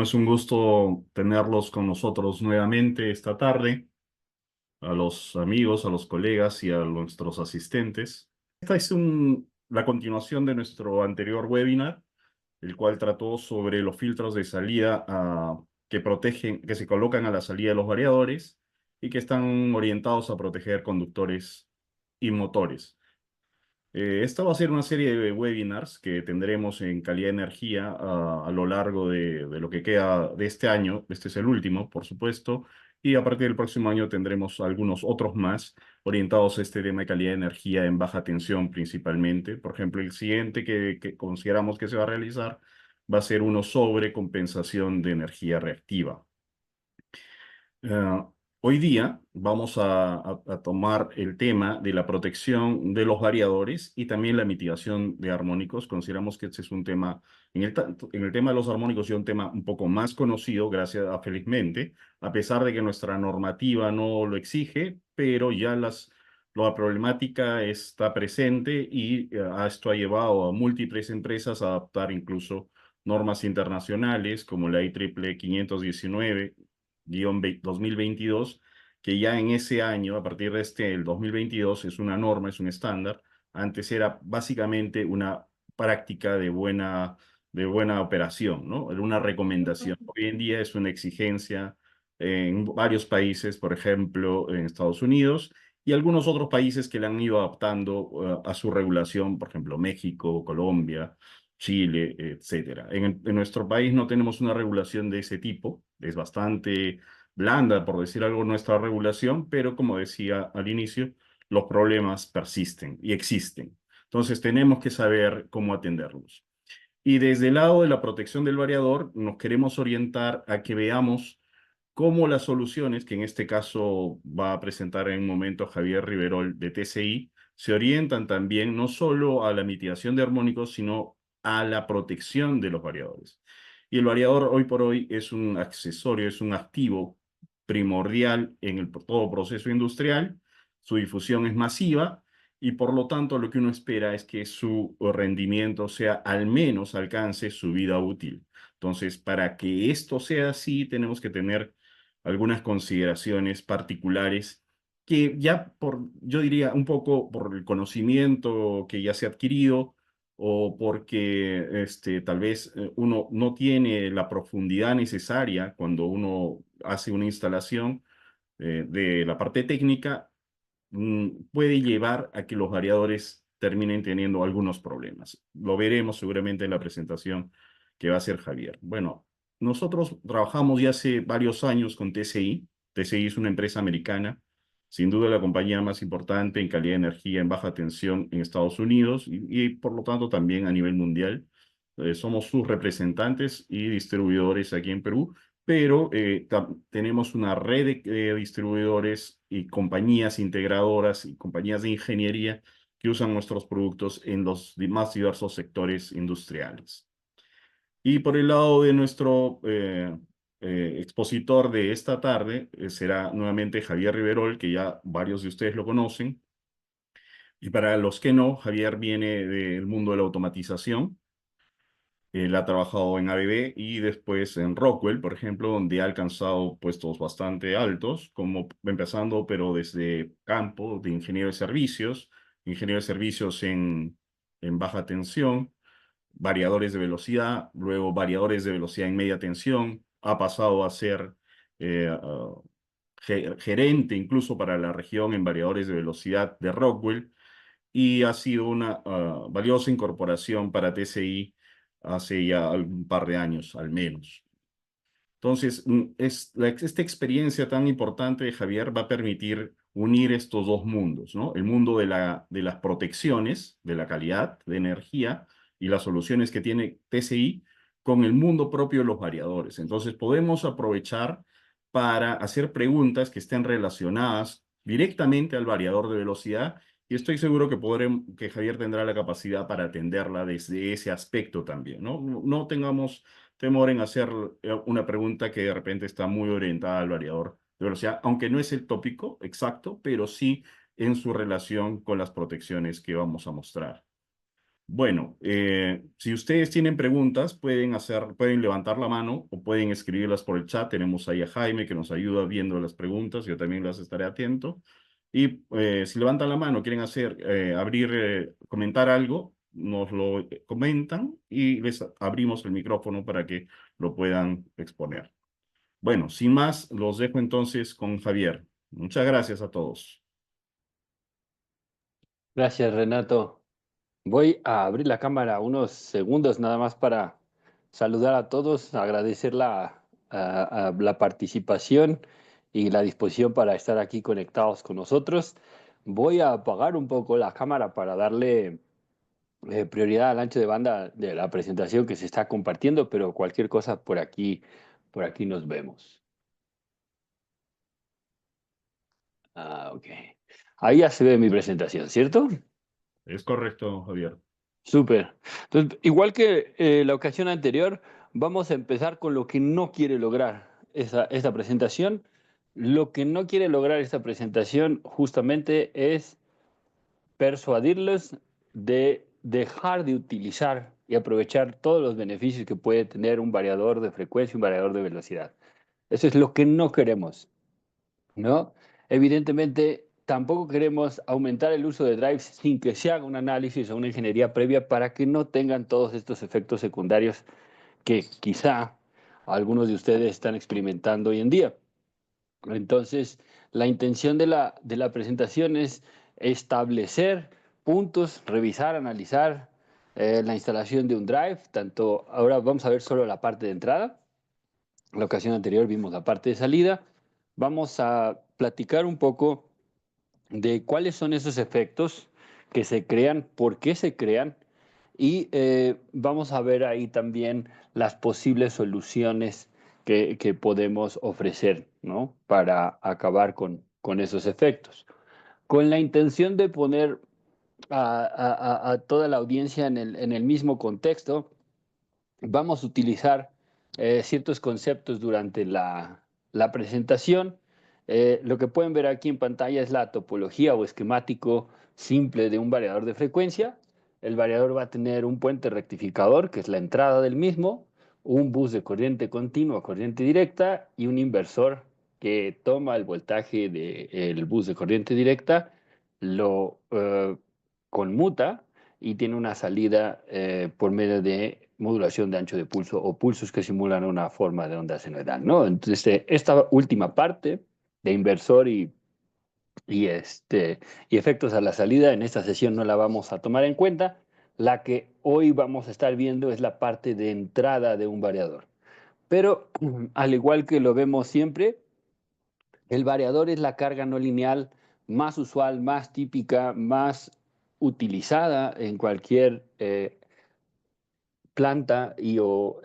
Es un gusto tenerlos con nosotros nuevamente esta tarde, a los amigos, a los colegas y a nuestros asistentes. Esta es la continuación de nuestro anterior webinar, el cual trató sobre los filtros de salida que protegen, que se colocan a la salida de los variadores y que están orientados a proteger conductores y motores. Esta va a ser una serie de webinars que tendremos en calidad de energía a lo largo de lo que queda de este año. Este es el último, por supuesto, y a partir del próximo año tendremos algunos otros más orientados a este tema de calidad de energía en baja tensión principalmente. Por ejemplo, el siguiente que consideramos que se va a realizar va a ser uno sobre compensación de energía reactiva. Eh, Hoy día vamos a tomar el tema de la protección de los variadores y también la mitigación de armónicos. Consideramos que este es un tema, en el tema de los armónicos, es un tema un poco más conocido, gracias a felizmente, a pesar de que nuestra normativa no lo exige, pero ya la problemática está presente y esto ha llevado a múltiples empresas a adaptar incluso normas internacionales como la IEEE 519-2022, que ya en ese año, a partir de el 2022, es una norma, es un estándar. Antes era básicamente una práctica de buena operación, ¿no? Era una recomendación. Hoy en día es una exigencia en varios países, por ejemplo, en Estados Unidos, y algunos otros países que le han ido adaptando a su regulación, por ejemplo, México, Colombia, Chile, etcétera. En nuestro país no tenemos una regulación de ese tipo, es bastante blanda, por decir algo, nuestra regulación, pero como decía al inicio, los problemas persisten y existen. Entonces tenemos que saber cómo atenderlos. Y desde el lado de la protección del variador, nos queremos orientar a que veamos cómo las soluciones, que en este caso va a presentar en un momento Javier Riverol de TCI, se orientan también no solo a la mitigación de armónicos, sino a la protección de los variadores. Y el variador hoy por hoy es un accesorio, es un activo primordial en todo proceso industrial. Su difusión es masiva y por lo tanto lo que uno espera es que su rendimiento sea al menos alcance su vida útil. Entonces, para que esto sea así, tenemos que tener algunas consideraciones particulares que ya yo diría, un poco por el conocimiento que ya se ha adquirido o porque tal vez uno no tiene la profundidad necesaria cuando uno hace una instalación de la parte técnica, puede llevar a que los variadores terminen teniendo algunos problemas. Lo veremos seguramente en la presentación que va a hacer Javier. Bueno, nosotros trabajamos ya hace varios años con TCI. TCI es una empresa americana, sin duda la compañía más importante en calidad de energía en baja tensión en Estados Unidos y por lo tanto también a nivel mundial. Somos sus representantes y distribuidores aquí en Perú, pero tenemos una red de distribuidores y compañías integradoras y compañías de ingeniería que usan nuestros productos en los más diversos sectores industriales. Y por el lado de nuestro expositor de esta tarde, será nuevamente Javier Riverol, que ya varios de ustedes lo conocen. Y para los que no, Javier viene del mundo de la automatización. Él ha trabajado en ABB y después en Rockwell, por ejemplo, donde ha alcanzado puestos bastante altos, como empezando, pero desde campo de ingeniero de servicios en baja tensión, variadores de velocidad, luego variadores de velocidad en media tensión, ha pasado a ser gerente incluso para la región en variadores de velocidad de Rockwell y ha sido una valiosa incorporación para TCI hace ya un par de años al menos. Entonces, esta experiencia tan importante de Javier va a permitir unir estos dos mundos, ¿no? El mundo de las protecciones, de la calidad de energía y las soluciones que tiene TCI con el mundo propio de los variadores. Entonces, podemos aprovechar para hacer preguntas que estén relacionadas directamente al variador de velocidad y estoy seguro que Javier tendrá la capacidad para atenderla desde ese aspecto también, ¿no? No tengamos temor en hacer una pregunta que de repente está muy orientada al variador de velocidad, aunque no es el tópico exacto, pero sí en su relación con las protecciones que vamos a mostrar. Bueno, si ustedes tienen preguntas, pueden levantar la mano o pueden escribirlas por el chat. Tenemos ahí a Jaime que nos ayuda viendo las preguntas. Yo también las estaré atento. Y si levantan la mano, quieren comentar algo, nos lo comentan y les abrimos el micrófono para que lo puedan exponer. Bueno, sin más, los dejo entonces con Javier. Muchas gracias a todos. Gracias, Renato. Voy a abrir la cámara unos segundos nada más para saludar a todos, agradecer a la participación y la disposición para estar aquí conectados con nosotros. Voy a apagar un poco la cámara para darle prioridad al ancho de banda de la presentación que se está compartiendo, pero cualquier cosa por aquí nos vemos. Ok. Ahí ya se ve mi presentación, ¿cierto? Es correcto, Javier. Súper. Entonces, igual que la ocasión anterior, vamos a empezar con lo que no quiere lograr esta presentación. Lo que no quiere lograr esta presentación justamente es persuadirlos de dejar de utilizar y aprovechar todos los beneficios que puede tener un variador de frecuencia, un variador de velocidad. Eso es lo que no queremos, ¿no? Evidentemente, tampoco queremos aumentar el uso de drives sin que se haga un análisis o una ingeniería previa para que no tengan todos estos efectos secundarios que quizá algunos de ustedes están experimentando hoy en día. Entonces, la intención de la presentación es establecer puntos, revisar, analizar la instalación de un drive. Tanto ahora vamos a ver solo la parte de entrada. La ocasión anterior vimos la parte de salida. Vamos a platicar un poco de cuáles son esos efectos que se crean, por qué se crean y vamos a ver ahí también las posibles soluciones que podemos ofrecer, ¿no? Para acabar con esos efectos. Con la intención de poner a toda la audiencia en el mismo contexto, vamos a utilizar ciertos conceptos durante la presentación. Lo que pueden ver aquí en pantalla es la topología o esquemático simple de un variador de frecuencia. El variador va a tener un puente rectificador, que es la entrada del mismo, un bus de corriente continua, corriente directa, y un inversor que toma el voltaje del bus de corriente directa, lo conmuta y tiene una salida por medio de modulación de ancho de pulso o pulsos que simulan una forma de onda senoidal, ¿no? Entonces, esta última parte de inversor y efectos a la salida, en esta sesión no la vamos a tomar en cuenta. La que hoy vamos a estar viendo es la parte de entrada de un variador. Pero, al igual que lo vemos siempre, el variador es la carga no lineal más usual, más típica, más utilizada en cualquier planta o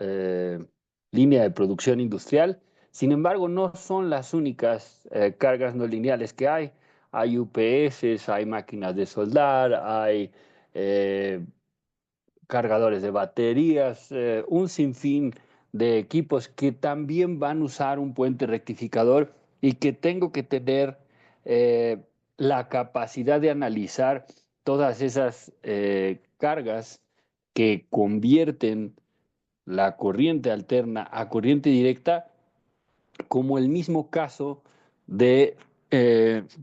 línea de producción industrial. Sin embargo, no son las únicas cargas no lineales que hay. Hay UPS, hay máquinas de soldar, hay eh, cargadores de baterías, un sinfín de equipos que también van a usar un puente rectificador y que tengo que tener eh, la capacidad de analizar todas esas cargas que convierten la corriente alterna a corriente directa como el mismo caso de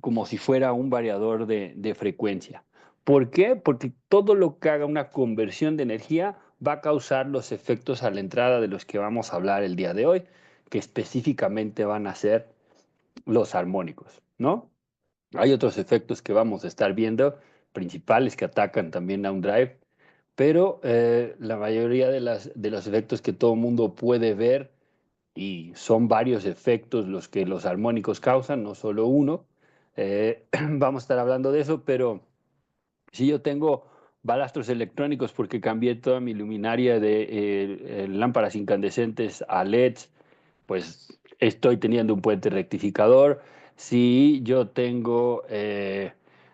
como si fuera un variador de frecuencia. ¿Por qué? Porque todo lo que haga una conversión de energía va a causar los efectos a la entrada de los que vamos a hablar el día de hoy, que específicamente van a ser los armónicos, ¿no? Hay otros efectos que vamos a estar viendo, principales que atacan también a un drive, pero la mayoría de los efectos que todo el mundo puede ver, y son varios efectos los que los armónicos causan, no solo uno, vamos a estar hablando de eso, pero si yo tengo balastros electrónicos porque cambié toda mi luminaria de lámparas incandescentes a LEDs, pues estoy teniendo un puente rectificador. Si yo tengo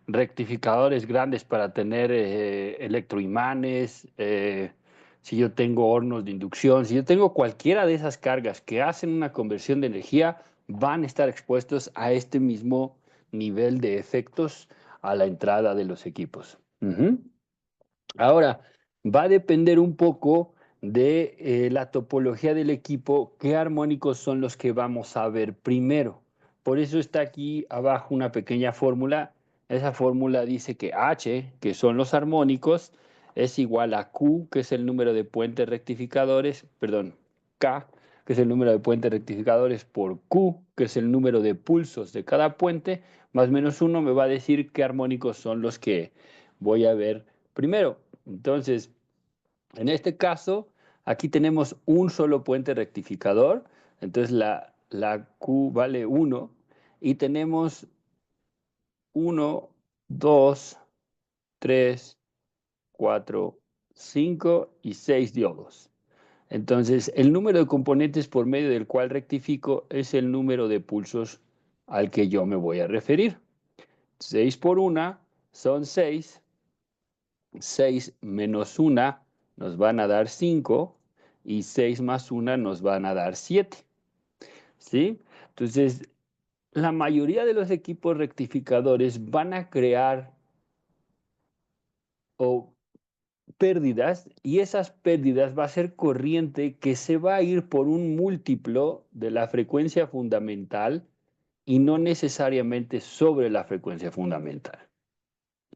rectificadores grandes para tener electroimanes, si yo tengo hornos de inducción, si yo tengo cualquiera de esas cargas que hacen una conversión de energía, van a estar expuestos a este mismo nivel de efectos a la entrada de los equipos. Ahora, Va a depender un poco de la topología del equipo, qué armónicos son los que vamos a ver primero. Por eso está aquí abajo una pequeña fórmula. Esa fórmula dice que H, que son los armónicos, es igual a Q, que es el número de puentes rectificadores, perdón, K, que es el número de puentes rectificadores, por Q, que es el número de pulsos de cada puente, más menos uno me va a decir qué armónicos son los que voy a ver primero. Entonces, en este caso, aquí tenemos un solo puente rectificador, entonces la Q vale 1 y tenemos 1, 2, 3, 4, 5 y 6 diodos. Entonces, el número de componentes por medio del cual rectifico es el número de pulsos al que yo me voy a referir. 6 por 1 son 6. 6 menos 1 nos van a dar 5 y 6 más 1 nos van a dar 7. ¿Sí? Entonces, la mayoría de los equipos rectificadores van a crear o pérdidas y esas pérdidas va a ser corriente que se va a ir por un múltiplo de la frecuencia fundamental y no necesariamente sobre la frecuencia fundamental.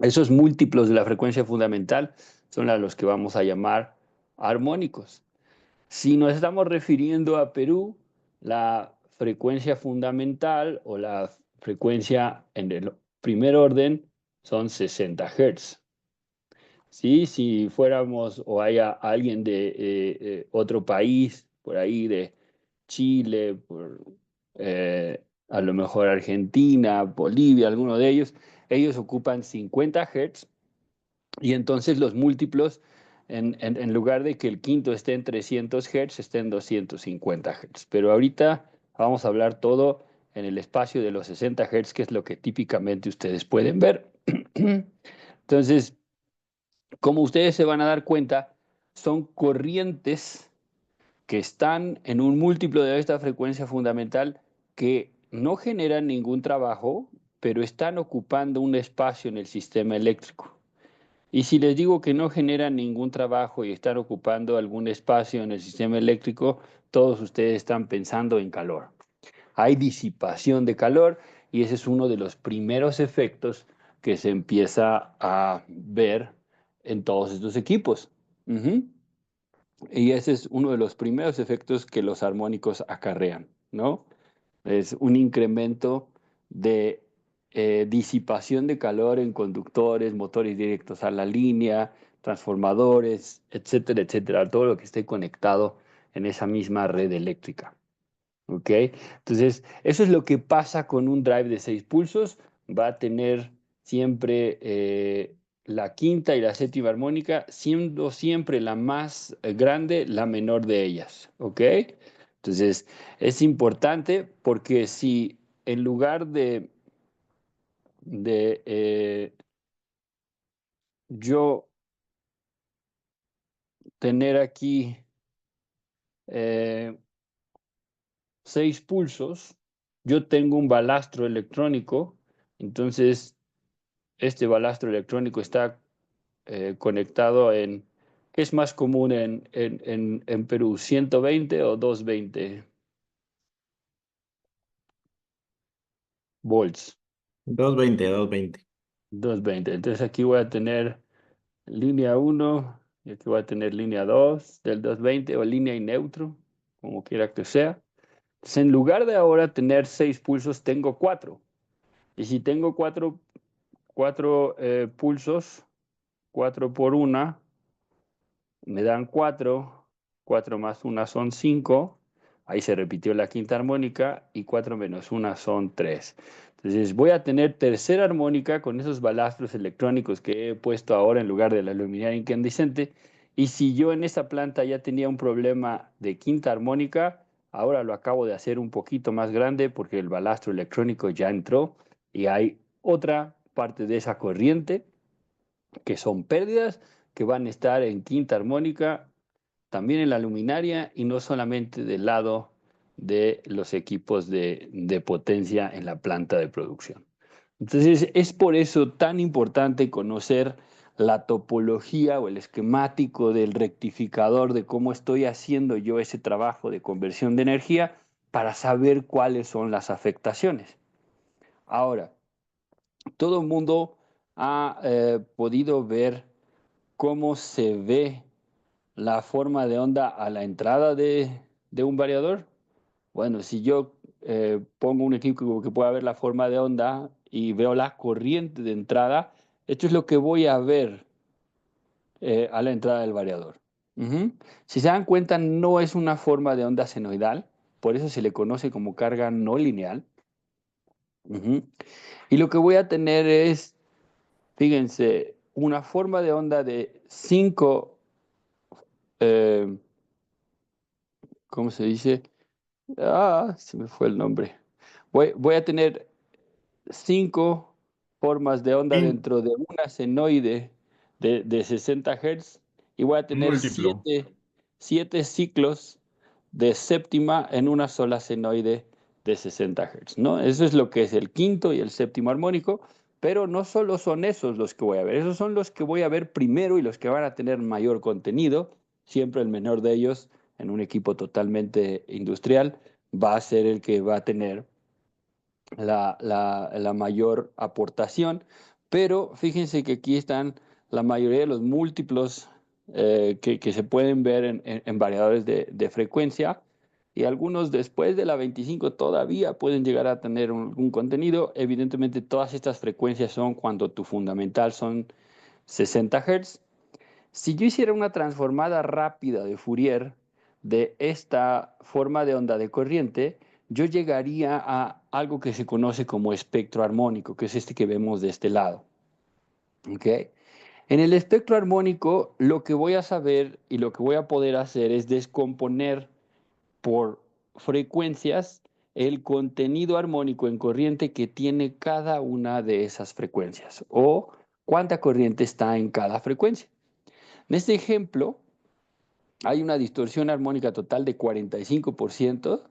Esos múltiplos de la frecuencia fundamental son a los que vamos a llamar armónicos. Si nos estamos refiriendo a Perú, la frecuencia fundamental o la frecuencia en el primer orden son 60 Hz. ¿Sí? Si fuéramos o haya alguien de otro país, por ahí de Chile, a lo mejor Argentina, Bolivia, alguno de ellos, ellos ocupan 50 Hz y entonces los múltiplos, en lugar de que el quinto esté en 300 Hz, esté en 250 Hz. Pero ahorita vamos a hablar todo en el espacio de los 60 Hz, que es lo que típicamente ustedes pueden ver. Entonces, como ustedes se van a dar cuenta, son corrientes que están en un múltiplo de esta frecuencia fundamental que no generan ningún trabajo, pero están ocupando un espacio en el sistema eléctrico. Y si les digo que no generan ningún trabajo y están ocupando algún espacio en el sistema eléctrico, todos ustedes están pensando en calor. Hay disipación de calor y ese es uno de los primeros efectos que se empieza a ver en todos estos equipos. Ujú. Y ese es uno de los primeros efectos que los armónicos acarrean, ¿no? Es un incremento de disipación de calor en conductores, motores directos a la línea, transformadores, etcétera, etcétera, todo lo que esté conectado en esa misma red eléctrica. ¿Ok? Entonces, eso es lo que pasa con un drive de 6 pulsos. Va a tener siempre la quinta y la séptima armónica, siendo siempre la más grande, la menor de ellas. ¿Ok? Entonces, es importante porque si en lugar de yo tener aquí 6 pulsos, yo tengo un balastro electrónico, entonces este balastro electrónico está conectado en, ¿qué es más común en Perú? ¿120 o 220 volts? 220, 220. 220. Entonces aquí voy a tener línea uno y aquí voy a tener línea 2 del 220 o línea y neutro, como quiera que sea. Entonces, en lugar de ahora tener 6 pulsos, tengo 4. Y si tengo 4 pulsos, 4 por 1, me dan 4, 4 más 1 son 5, ahí se repitió la quinta armónica y 4 menos 1 son 3. Entonces voy a tener tercera armónica con esos balastros electrónicos que he puesto ahora en lugar de la luminaria incandescente. Y si yo en esa planta ya tenía un problema de quinta armónica, ahora lo acabo de hacer un poquito más grande porque el balastro electrónico ya entró y hay otra parte de esa corriente que son pérdidas que van a estar en quinta armónica, también en la luminaria y no solamente del lado de los equipos de potencia en la planta de producción. Entonces, es por eso tan importante conocer la topología o el esquemático del rectificador de cómo estoy haciendo yo ese trabajo de conversión de energía para saber cuáles son las afectaciones. Ahora, todo el mundo ha podido ver cómo se ve la forma de onda a la entrada de un variador. Bueno, si yo pongo un equipo que pueda ver la forma de onda y veo la corriente de entrada, esto es lo que voy a ver a la entrada del variador. Ujú. Si se dan cuenta, no es una forma de onda senoidal, por eso se le conoce como carga no lineal. Ujú. Y lo que voy a tener es, fíjense, una forma de onda de 5, ¿cómo se dice? Se me fue el nombre. Voy a tener 5 formas de onda In- dentro de una senoide de 60 Hz y voy a un tener múltiplo. 7 ciclos de séptima en una sola senoide de 60 Hz, ¿no? Eso es lo que es el quinto y el séptimo armónico, pero no solo son esos los que voy a ver, esos son los que voy a ver primero y los que van a tener mayor contenido, siempre el menor de ellos en un equipo totalmente industrial va a ser el que va a tener la mayor aportación, pero fíjense que aquí están la mayoría de los múltiplos que se pueden ver en variadores de frecuencia y algunos después de la 25 todavía pueden llegar a tener algún contenido. Evidentemente todas estas frecuencias son cuando tu fundamental son 60 Hz. Si yo hiciera una transformada rápida de Fourier de esta forma de onda de corriente, yo llegaría a algo que se conoce como espectro armónico, que es este que vemos de este lado. ¿Ok? En el espectro armónico, lo que voy a saber y lo que voy a poder hacer es descomponer por frecuencias el contenido armónico en corriente que tiene cada una de esas frecuencias o cuánta corriente está en cada frecuencia. En este ejemplo, hay una distorsión armónica total de 45%.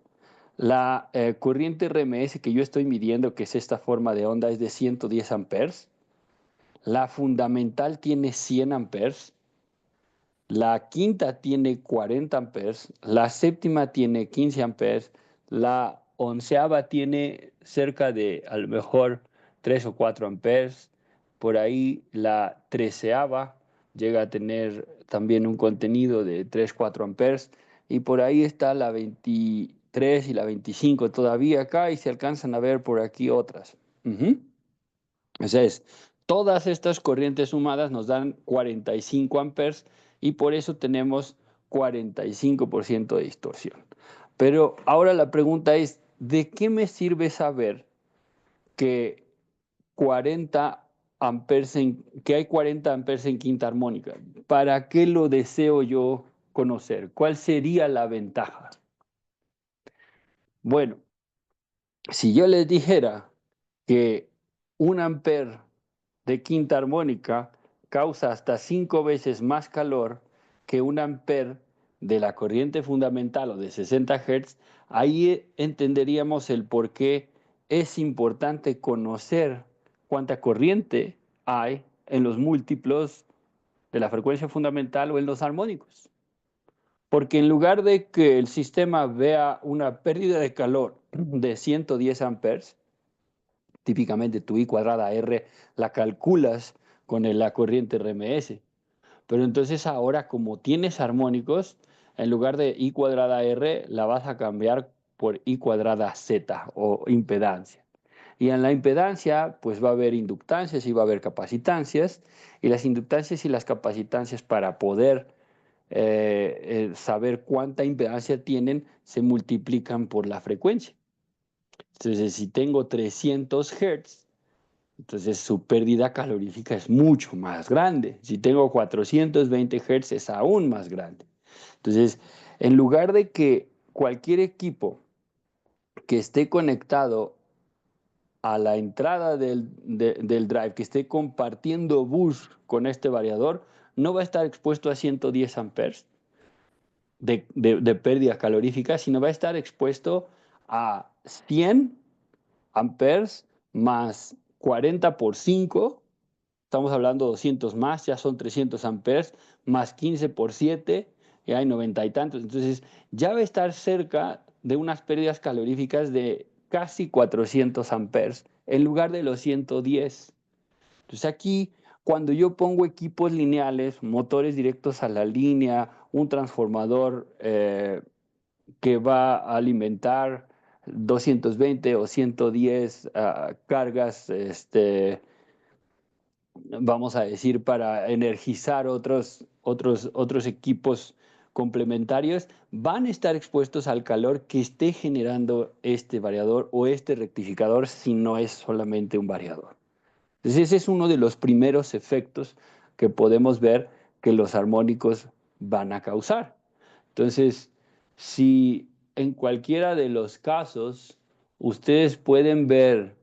La corriente RMS que yo estoy midiendo, que es esta forma de onda, es de 110 amperes. La fundamental tiene 100 amperes. La quinta tiene 40 amperes. La séptima tiene 15 amperes. La onceava tiene cerca de a lo mejor 3 o 4 amperes. Por ahí la treceava llega a tener también un contenido de 3 4 amperes. Y por ahí está la 23 y la 25 todavía acá y se alcanzan a ver por aquí otras. Ujú. Esa es, todas estas corrientes sumadas nos dan 45 amperes y por eso tenemos 45% de distorsión. Pero ahora la pregunta es, ¿de qué me sirve saber que 40 que hay 40 amperes en quinta armónica? ¿Para qué lo deseo yo conocer? ¿Cuál sería la ventaja? Bueno, si yo les dijera que 1 amper de quinta armónica causa hasta 5 veces más calor que 1 amper de la corriente fundamental o de 60 Hz, ahí entenderíamos el por qué es importante conocer cuánta corriente hay en los múltiplos de la frecuencia fundamental o en los armónicos. Porque en lugar de que el sistema vea una pérdida de calor de 110 amperes, típicamente tu I cuadrada R la calculas con la corriente RMS. Pero entonces ahora, como tienes armónicos, en lugar de I cuadrada R, la vas a cambiar por I cuadrada Z o impedancia. Y en la impedancia, pues va a haber inductancias y va a haber capacitancias. Y las inductancias y las capacitancias para poder saber cuánta impedancia tienen se multiplican por la frecuencia. Entonces, si tengo 300 Hz, entonces su pérdida calorífica es mucho más grande. Si tengo 420 Hz es aún más grande. Entonces, en lugar de que cualquier equipo que esté conectado a la entrada del drive, que esté compartiendo bus con este variador, no va a estar expuesto a 110 amperes de pérdida calorífica, sino va a estar expuesto a 100 amperes más 40 por 5 estamos hablando 200 más, ya son 300 amperes, más 15 por 7, ya hay 90 y tantos. Entonces, ya va a estar cerca de unas pérdidas caloríficas de casi 400 amperes en lugar de los 110. Entonces, aquí, cuando yo pongo equipos lineales, motores directos a la línea, un transformador que va a alimentar 220 o 110 cargas, vamos a decir, para energizar otros equipos complementarios, van a estar expuestos al calor que esté generando este variador o este rectificador si no es solamente un variador. Entonces, ese es uno de los primeros efectos que podemos ver que los armónicos van a causar. Entonces, si en cualquiera de los casos ustedes pueden ver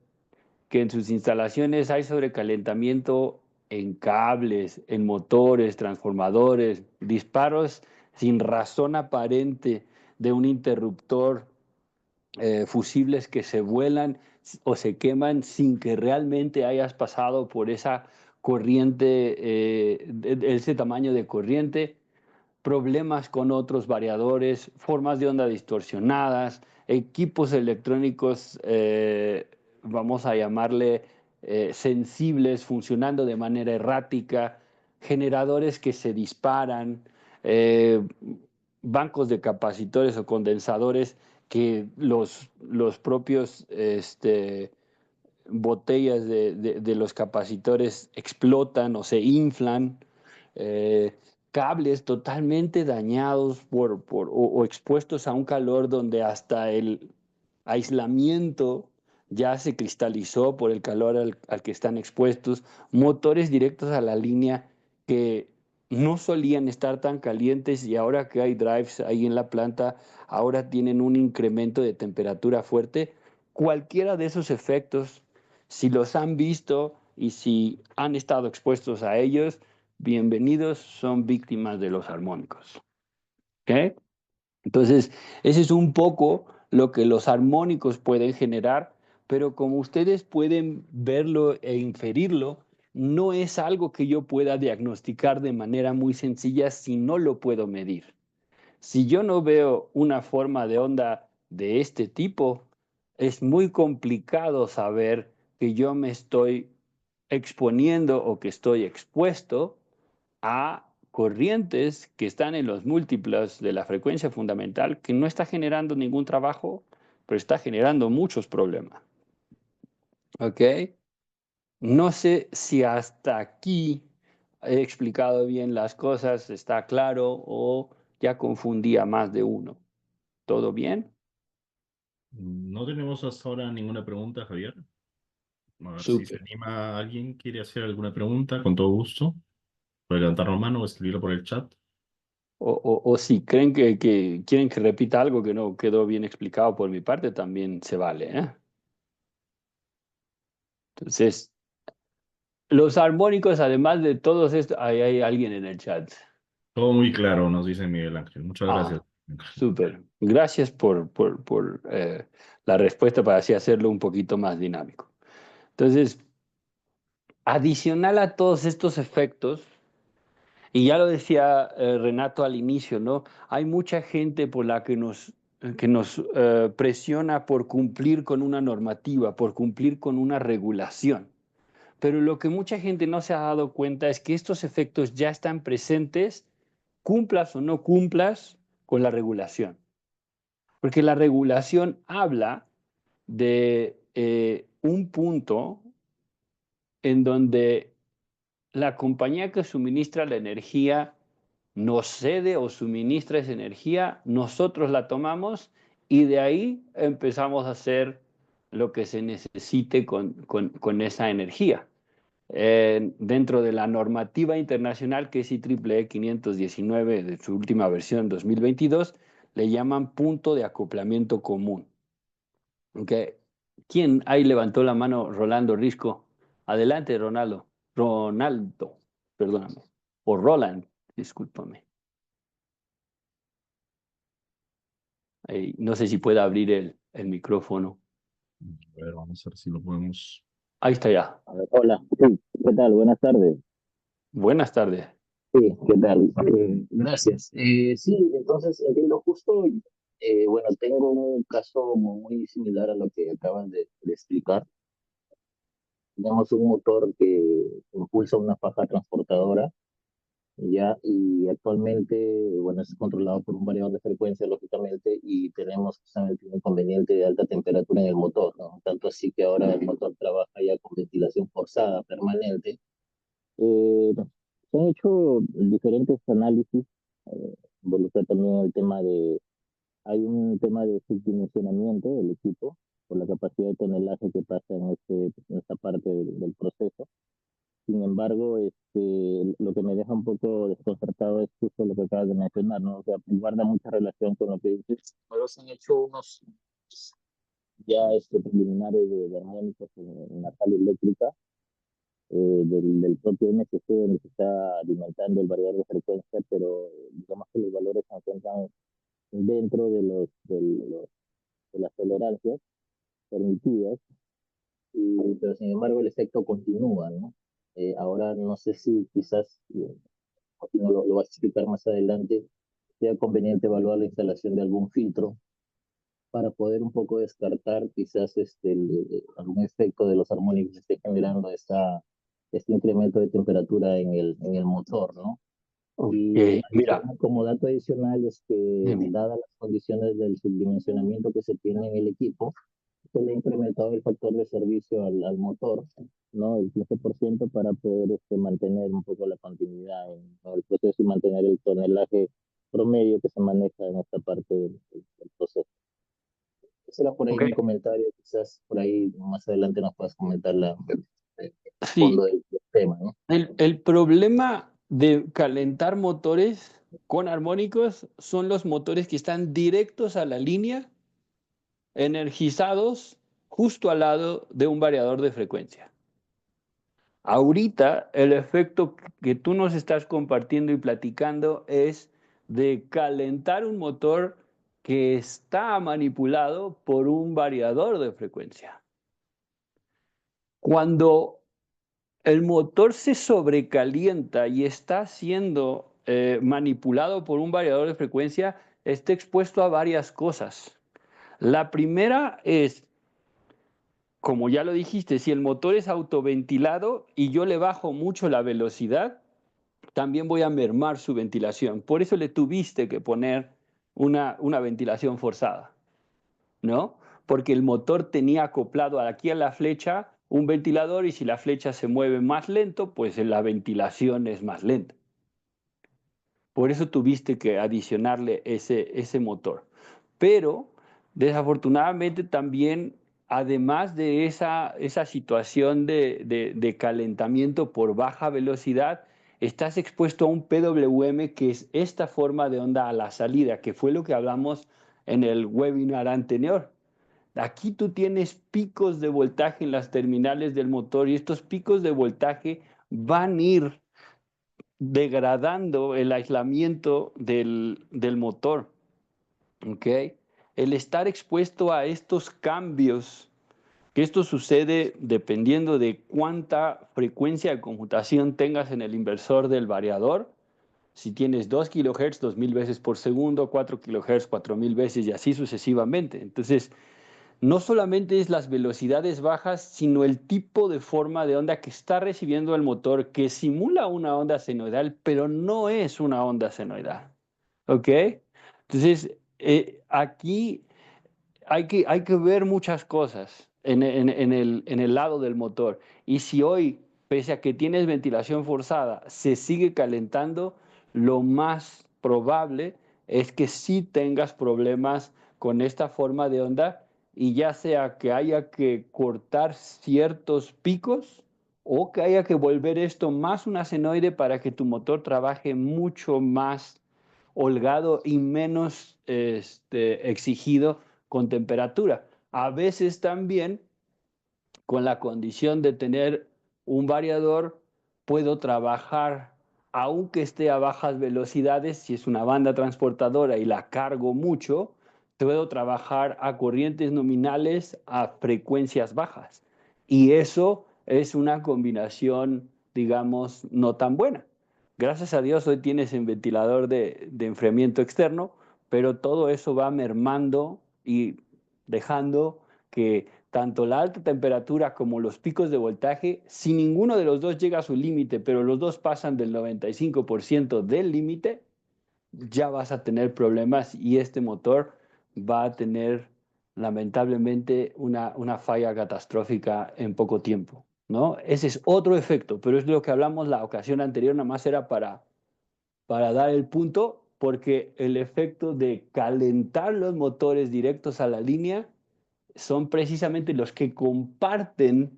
que en sus instalaciones hay sobrecalentamiento en cables, en motores, transformadores, disparos sin razón aparente de un interruptor, fusibles que se vuelan o se queman sin que realmente hayas pasado por esa corriente, ese tamaño de corriente, problemas con otros variadores, formas de onda distorsionadas, equipos electrónicos, vamos a llamarle sensibles, funcionando de manera errática, generadores que se disparan, eh, bancos de capacitores o condensadores que los propios botellas de los capacitores explotan o se inflan, eh, cables totalmente dañados o expuestos a un calor donde hasta el aislamiento ya se cristalizó por el calor al que están expuestos, motores directos a la línea que no solían estar tan calientes y ahora que hay drives ahí en la planta, ahora tienen un incremento de temperatura fuerte. Cualquiera de esos efectos, si los han visto y si han estado expuestos a ellos, bienvenidos, son víctimas de los armónicos. ¿Ok? Entonces, ese es un poco lo que los armónicos pueden generar, pero como ustedes pueden verlo e inferirlo, no es algo que yo pueda diagnosticar de manera muy sencilla si no lo puedo medir. Si yo no veo una forma de onda de este tipo, es muy complicado saber que yo me estoy exponiendo o que estoy expuesto a corrientes que están en los múltiplos de la frecuencia fundamental, que no está generando ningún trabajo, pero está generando muchos problemas. ¿Ok? No sé si hasta aquí he explicado bien las cosas, está claro o ya confundí a más de uno. ¿Todo bien? No tenemos hasta ahora ninguna pregunta, Javier. A ver si se Súper. anima alguien, quiere hacer alguna pregunta, con todo gusto. Puede levantar la mano o escribirlo por el chat. O si creen que quieren que repita algo que no quedó bien explicado por mi parte, también se vale, ¿eh? Entonces, los armónicos, además de todos estos, ahí hay alguien en el chat. Todo muy claro, nos dice Miguel Ángel. Muchas gracias. Ah, súper. Gracias por la respuesta para así hacerlo un poquito más dinámico. Entonces, adicional a todos estos efectos, y ya lo decía Renato al inicio, ¿no? Hay mucha gente por la que nos presiona por cumplir con una normativa, por cumplir con una regulación. Pero lo que mucha gente no se ha dado cuenta es que estos efectos ya están presentes, cumplas o no cumplas con la regulación. Porque la regulación habla de un punto en donde la compañía que suministra la energía nos cede o suministra esa energía, nosotros la tomamos y de ahí empezamos a hacer lo que se necesite con esa energía. Dentro de la normativa internacional que es IEEE 519 de su última versión 2022, le llaman punto de acoplamiento común. ¿Okay? ¿Quién ahí levantó la mano? Rolando Risco. Adelante, Ronaldo. Ronaldo, perdóname. O Roland, discúlpame. No sé si puede abrir el micrófono. A ver, vamos a ver si lo podemos. Ahí está ya. A ver, hola, sí, ¿qué tal? Buenas tardes. Buenas tardes. Sí, ¿qué tal? Gracias. Sí, entonces entiendo justo, bueno, tengo un caso muy similar a lo que acaban de explicar. Tenemos un motor que impulsa una faja transportadora, ya, y actualmente, bueno, es controlado por un variador de frecuencia, lógicamente, y tenemos justamente un inconveniente de alta temperatura en el motor, ¿no? Tanto así que ahora el motor trabaja ya con ventilación forzada permanente. Se han hecho diferentes análisis, involucra también el tema de, hay un tema de subdimensionamiento del equipo por la capacidad de tonelaje que pasa en esta parte del proceso. Sin embargo, lo que me deja un poco desconcertado es justo lo que acabas de mencionar, ¿no? O sea, guarda mucha relación con lo que dices. Pero se han hecho unos ya preliminares de armónicos en la sala eléctrica del propio MSC donde se está alimentando el variador de frecuencia, pero digamos que los valores se encuentran dentro de las tolerancias permitidas, pero sin embargo el efecto continúa, ¿no? Ahora no sé si quizás, no lo vas a explicar más adelante, sea conveniente evaluar la instalación de algún filtro para poder un poco descartar quizás algún efecto de los armónicos que esté generando este incremento de temperatura en el motor, ¿no? Ok, Y mira, como dato adicional es que, dime. dadas las condiciones del subdimensionamiento que se tiene en el equipo, se le ha incrementado el factor de servicio al motor, ¿no? El 15% para poder mantener un poco la continuidad en el proceso y mantener el tonelaje promedio que se maneja en esta parte del proceso. Ese era por ahí Ok, mi comentario, quizás por ahí más adelante nos puedas comentar el sí, fondo del tema, ¿no? el problema de calentar motores con armónicos son los motores que están directos a la línea, energizados justo al lado de un variador de frecuencia. Ahorita el efecto que tú nos estás compartiendo y platicando es de calentar un motor que está manipulado por un variador de frecuencia. Cuando el motor se sobrecalienta y está siendo manipulado por un variador de frecuencia, está expuesto a varias cosas. La primera es, como ya lo dijiste, si el motor es autoventilado y yo le bajo mucho la velocidad, también voy a mermar su ventilación. Por eso le tuviste que poner una ventilación forzada, ¿no? Porque el motor tenía acoplado aquí a la flecha un ventilador y si la flecha se mueve más lento, pues la ventilación es más lenta. Por eso tuviste que adicionarle ese motor. Pero desafortunadamente también, además de esa situación de calentamiento por baja velocidad, estás expuesto a un PWM, que es esta forma de onda a la salida, que fue lo que hablamos en el webinar anterior. Aquí tú tienes picos de voltaje en las terminales del motor y estos picos de voltaje van a ir degradando el aislamiento del motor, ¿ok? El estar expuesto a estos cambios, que esto sucede dependiendo de cuánta frecuencia de conmutación tengas en el inversor del variador. Si tienes 2 kilohertz, 2000 veces por segundo, 4 kilohertz, 4000 veces y así sucesivamente. Entonces, no solamente es las velocidades bajas, sino el tipo de forma de onda que está recibiendo el motor, que simula una onda senoidal, pero no es una onda senoidal. ¿Ok? Entonces, aquí hay que ver muchas cosas en el lado del motor. Y si hoy, pese a que tienes ventilación forzada, se sigue calentando, lo más probable es que sí tengas problemas con esta forma de onda y ya sea que haya que cortar ciertos picos o que haya que volver esto más un senoide para que tu motor trabaje mucho más holgado y menos exigido con temperatura. A veces también con la condición de tener un variador, puedo trabajar, aunque esté a bajas velocidades, si es una banda transportadora y la cargo mucho, puedo trabajar a corrientes nominales a frecuencias bajas. Y eso es una combinación, digamos, no tan buena. Gracias a Dios hoy tienes el ventilador de enfriamiento externo, pero todo eso va mermando y dejando que tanto la alta temperatura como los picos de voltaje, si ninguno de los dos llega a su límite, pero los dos pasan del 95% del límite, ya vas a tener problemas y este motor va a tener lamentablemente una falla catastrófica en poco tiempo, ¿no? Ese es otro efecto, pero es lo que hablamos la ocasión anterior, nada más era para dar el punto, porque el efecto de calentar los motores directos a la línea son precisamente los que comparten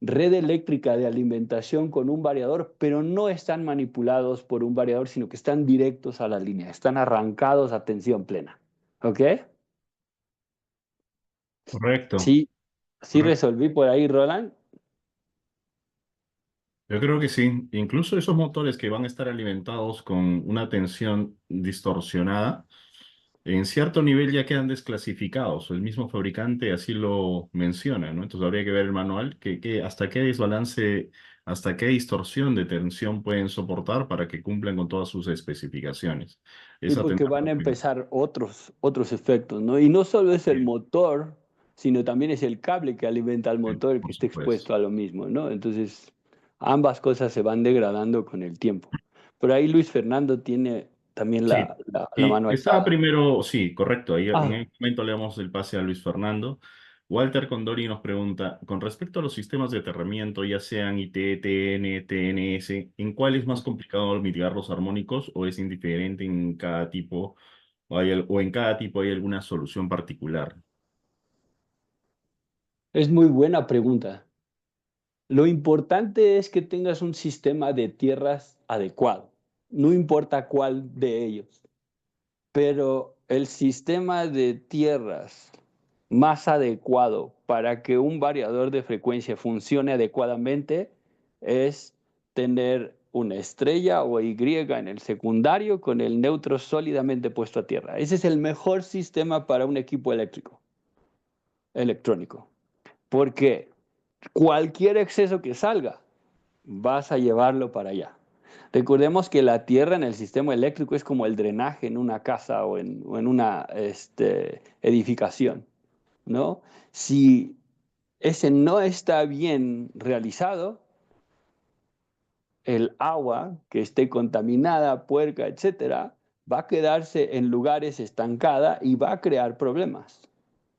red eléctrica de alimentación con un variador, pero no están manipulados por un variador, sino que están directos a la línea, están arrancados a tensión plena. ¿Ok? Correcto, Sí, sí correcto. resolví por ahí, Roland. Yo creo que sí. Incluso esos motores que van a estar alimentados con una tensión distorsionada, en cierto nivel ya quedan desclasificados. El mismo fabricante así lo menciona, ¿no? Entonces habría que ver el manual, hasta qué desbalance, hasta qué distorsión de tensión pueden soportar para que cumplan con todas sus especificaciones. Sí, Esa porque tendrá van a que ver. empezar otros efectos, ¿no? Y no solo es Así el es, motor, sino también es el cable que alimenta al sí, motor el que por está supuesto. expuesto a lo mismo, ¿no? Entonces, ambas cosas se van degradando con el tiempo. Pero ahí Luis Fernando tiene también Sí, la y estaba manualizada. primero, sí, correcto, ahí en Ah, el momento le damos el pase a Luis Fernando. Walter Condori nos pregunta, con respecto a los sistemas de aterramiento, ya sean IT, TN, TNS, ¿en cuál es más complicado mitigar los armónicos o es indiferente en cada tipo o en cada tipo hay alguna solución particular? es muy buena pregunta. Lo importante es que tengas un sistema de tierras adecuado, no importa cuál de ellos, pero el sistema de tierras más adecuado para que un variador de frecuencia funcione adecuadamente es tener una estrella o Y en el secundario con el neutro sólidamente puesto a tierra. Ese es el mejor sistema para un equipo electrónico, porque cualquier exceso que salga, vas a llevarlo para allá. Recordemos que la tierra en el sistema eléctrico es como el drenaje en una casa o en una edificación, ¿no? Si ese no está bien realizado, el agua que esté contaminada, puerca, etcétera, va a quedarse en lugares estancada y va a crear problemas.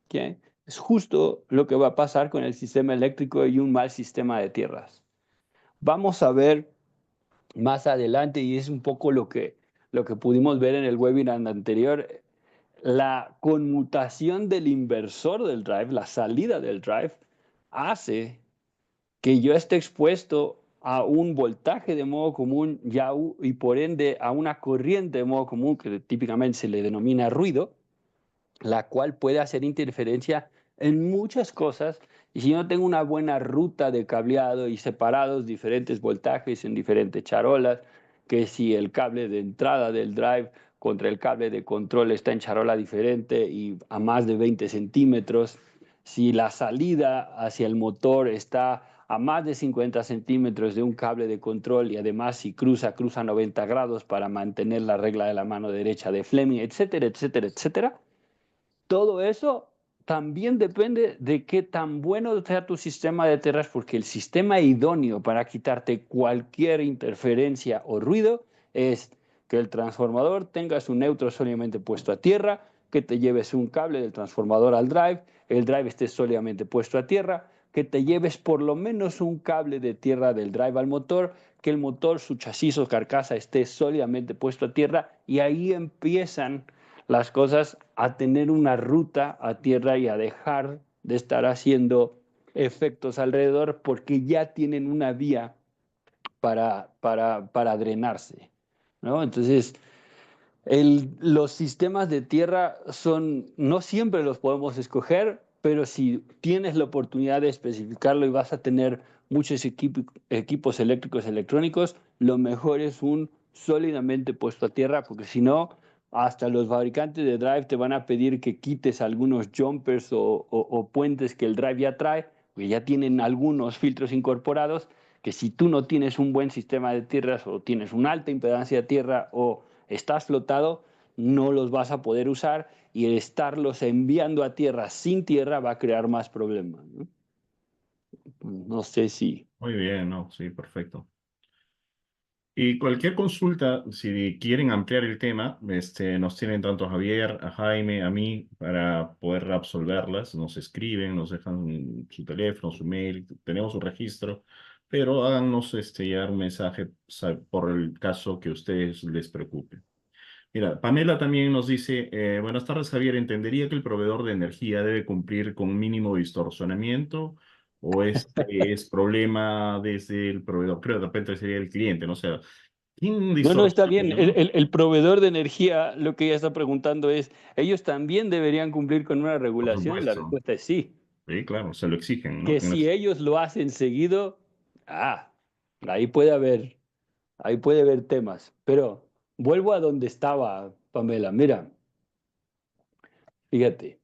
¿Ok? Es justo lo que va a pasar con el sistema eléctrico y un mal sistema de tierras. Vamos a ver más adelante, y es un poco lo que pudimos ver en el webinar anterior, la conmutación del inversor del drive, la salida del drive, hace que yo esté expuesto a un voltaje de modo común y por ende a una corriente de modo común que típicamente se le denomina ruido, la cual puede hacer interferencia en muchas cosas. Y si yo no tengo una buena ruta de cableado y separados diferentes voltajes en diferentes charolas, que si el cable de entrada del drive contra el cable de control está en charola diferente y a más de 20 centímetros, si la salida hacia el motor está a más de 50 centímetros de un cable de control y además si cruza 90 grados para mantener la regla de la mano derecha de Fleming, etcétera, etcétera, etcétera. Todo eso también depende de qué tan bueno sea tu sistema de terras, porque el sistema idóneo para quitarte cualquier interferencia o ruido es que el transformador tenga su neutro sólidamente puesto a tierra, que te lleves un cable del transformador al drive, el drive esté sólidamente puesto a tierra, que te lleves por lo menos un cable de tierra del drive al motor, que el motor, su chasis o carcasa esté sólidamente puesto a tierra y ahí empiezan las cosas a tener una ruta a tierra y a dejar de estar haciendo efectos alrededor porque ya tienen una vía para drenarse, ¿no? Entonces, los sistemas de tierra no siempre los podemos escoger, pero si tienes la oportunidad de especificarlo y vas a tener muchos equipos eléctricos electrónicos, lo mejor es un sólidamente puesto a tierra, porque si no, hasta los fabricantes de drive te van a pedir que quites algunos jumpers o puentes que el drive ya trae que ya tienen algunos filtros incorporados, que si tú no tienes un buen sistema de tierras o tienes una alta impedancia de tierra o estás flotado, no los vas a poder usar y el estarlos enviando a tierra sin tierra va a crear más problemas, ¿no? No sé si... Muy bien, ¿no? Sí, perfecto. Y cualquier consulta, si quieren ampliar el tema, nos tienen tanto a Javier, a Jaime, a mí, para poder absolverlas. Nos escriben, nos dejan su teléfono, su mail, tenemos su registro, pero háganos llegar un mensaje por el caso que a ustedes les preocupe. Mira, Pamela también nos dice, buenas tardes, Javier, ¿entendería que el proveedor de energía debe cumplir con un mínimo distorsionamiento o este es problema desde el proveedor? Creo que de repente sería el cliente, ¿no? O sea, ¿quién No, no, está bien. distorsiona, no? El proveedor de energía, lo que ella está preguntando es, ¿ellos también deberían cumplir con una Por regulación? Y la supuesto. respuesta es sí. Sí, claro, se lo exigen, ¿no? Que si ellos lo hacen seguido, ah, ahí ahí puede haber temas. Pero vuelvo a donde estaba, Pamela. Mira, fíjate.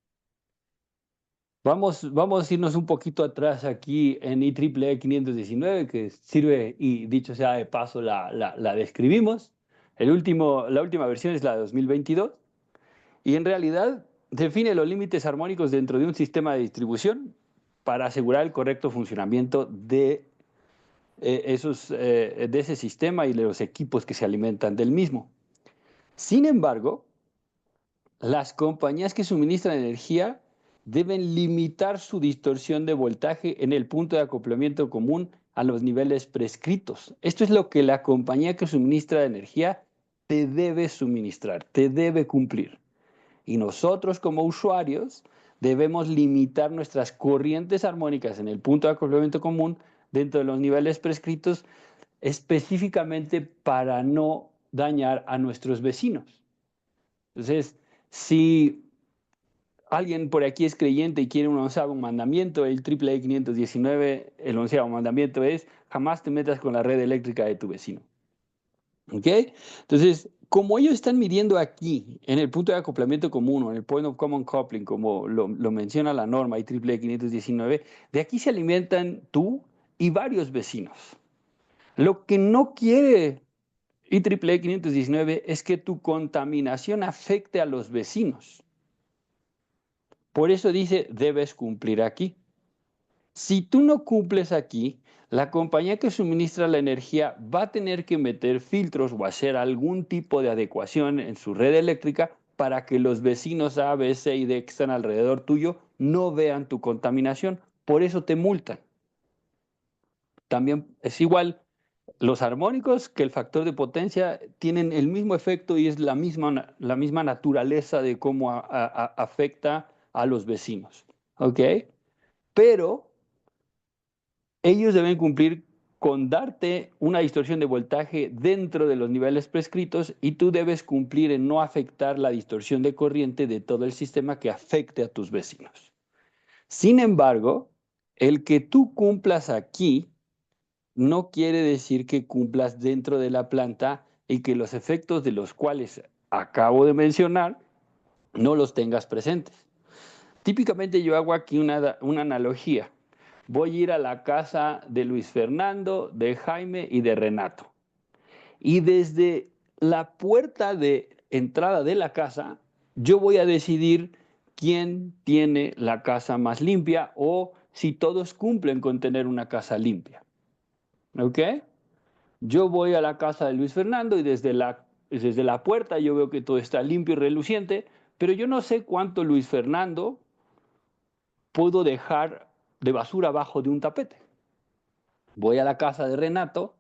Vamos a irnos un poquito atrás aquí en IEEE 519, que sirve, y dicho sea de paso, la describimos. La última versión es la de 2022, y en realidad define los límites armónicos dentro de un sistema de distribución para asegurar el correcto funcionamiento de ese sistema y de los equipos que se alimentan del mismo. Sin embargo, las compañías que suministran energía deben limitar su distorsión de voltaje en el punto de acoplamiento común a los niveles prescritos. Esto es lo que la compañía que suministra energía te debe suministrar, te debe cumplir. Y nosotros como usuarios debemos limitar nuestras corrientes armónicas en el punto de acoplamiento común dentro de los niveles prescritos, específicamente para no dañar a nuestros vecinos. Entonces, si alguien por aquí es creyente y quiere un onceavo mandamiento, el IEEE 519, el onceavo mandamiento es: jamás te metas con la red eléctrica de tu vecino. ¿Ok? Entonces, como ellos están midiendo aquí, en el punto de acoplamiento común, o en el point of common coupling, como lo menciona la norma IEEE 519, de aquí se alimentan tú y varios vecinos. Lo que no quiere IEEE 519 es que tu contaminación afecte a los vecinos. Por eso dice, debes cumplir aquí. Si tú no cumples aquí, la compañía que suministra la energía va a tener que meter filtros o hacer algún tipo de adecuación en su red eléctrica para que los vecinos A, B, C y D que están alrededor tuyo no vean tu contaminación. Por eso te multan. También es igual, los armónicos que el factor de potencia tienen el mismo efecto y es la misma naturaleza de cómo afecta a los vecinos. ¿Ok? Pero ellos deben cumplir con darte una distorsión de voltaje dentro de los niveles prescritos y tú debes cumplir en no afectar la distorsión de corriente de todo el sistema que afecte a tus vecinos. Sin embargo, el que tú cumplas aquí no quiere decir que cumplas dentro de la planta y que los efectos de los cuales acabo de mencionar no los tengas presentes. Típicamente yo hago aquí una analogía. Voy a ir a la casa de Luis Fernando, de Jaime y de Renato. Y desde la puerta de entrada de la casa, yo voy a decidir quién tiene la casa más limpia o si todos cumplen con tener una casa limpia. ¿Ok? Yo voy a la casa de Luis Fernando y desde la puerta yo veo que todo está limpio y reluciente, pero yo no sé cuánto Luis Fernando puedo dejar de basura abajo de un tapete. Voy a la casa de Renato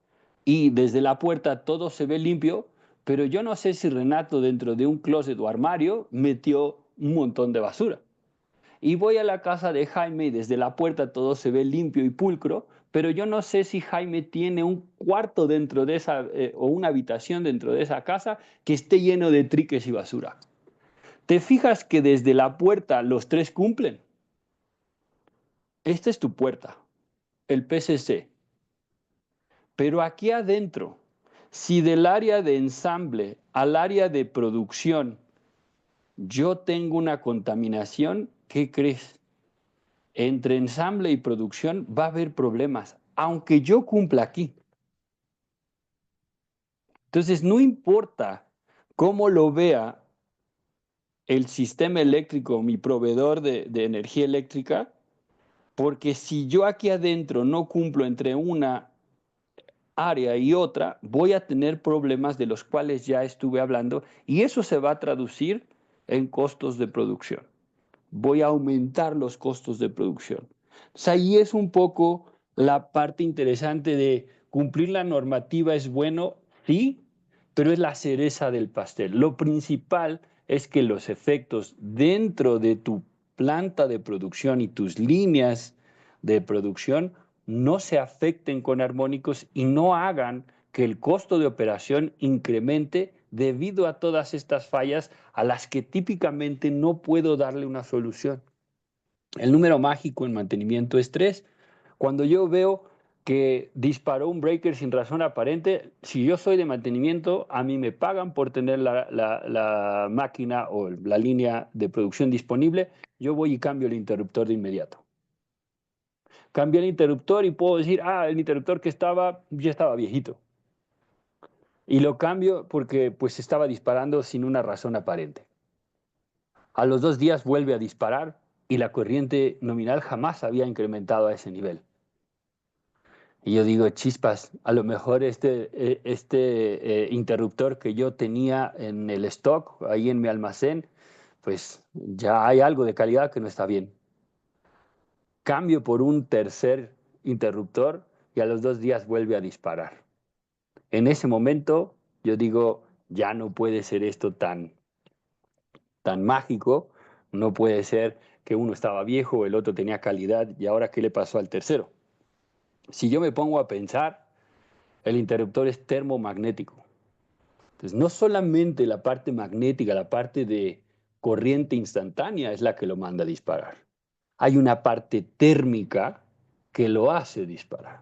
y desde la puerta todo se ve limpio, pero yo no sé si Renato dentro de un closet o armario metió un montón de basura. Y voy a la casa de Jaime y desde la puerta todo se ve limpio y pulcro, pero yo no sé si Jaime tiene un cuarto dentro de esa, o una habitación dentro de esa casa que esté lleno de triques y basura. ¿Te fijas que desde la puerta los tres cumplen? Esta es tu puerta, el PCC. Pero aquí adentro, si del área de ensamble al área de producción yo tengo una contaminación, ¿qué crees? entre ensamble y producción va a haber problemas, aunque yo cumpla aquí. Entonces, no importa cómo lo vea el sistema eléctrico, mi proveedor de energía eléctrica, porque si yo aquí adentro no cumplo entre una área y otra, voy a tener problemas de los cuales ya estuve hablando y eso se va a traducir en costos de producción. Voy a aumentar los costos de producción. Entonces, ahí es un poco la parte interesante de cumplir la normativa es bueno, sí, pero es la cereza del pastel. Lo principal es que los efectos dentro de tu planta de producción y tus líneas de producción no se afecten con armónicos y no hagan que el costo de operación incremente debido a todas estas fallas a las que típicamente no puedo darle una solución. El número mágico en mantenimiento es 3. Cuando yo veo que disparó un breaker sin razón aparente, si yo soy de mantenimiento, a mí me pagan por tener la máquina o la línea de producción disponible, yo voy y cambio el interruptor de inmediato. Cambié el interruptor y puedo decir, el interruptor que estaba, ya estaba viejito. Y lo cambio porque pues estaba disparando sin una razón aparente. A los 2 días vuelve a disparar y la corriente nominal jamás había incrementado a ese nivel. Y yo digo, chispas, a lo mejor este interruptor que yo tenía en el stock, ahí en mi almacén, pues ya hay algo de calidad que no está bien. Cambio por un tercer interruptor y a los 2 días vuelve a disparar. En ese momento yo digo, ya no puede ser esto tan mágico, no puede ser que uno estaba viejo, el otro tenía calidad y ahora ¿qué le pasó al tercero? Si yo me pongo a pensar, el interruptor es termomagnético. Entonces, no solamente la parte magnética, la parte de corriente instantánea es la que lo manda a disparar. Hay una parte térmica que lo hace disparar.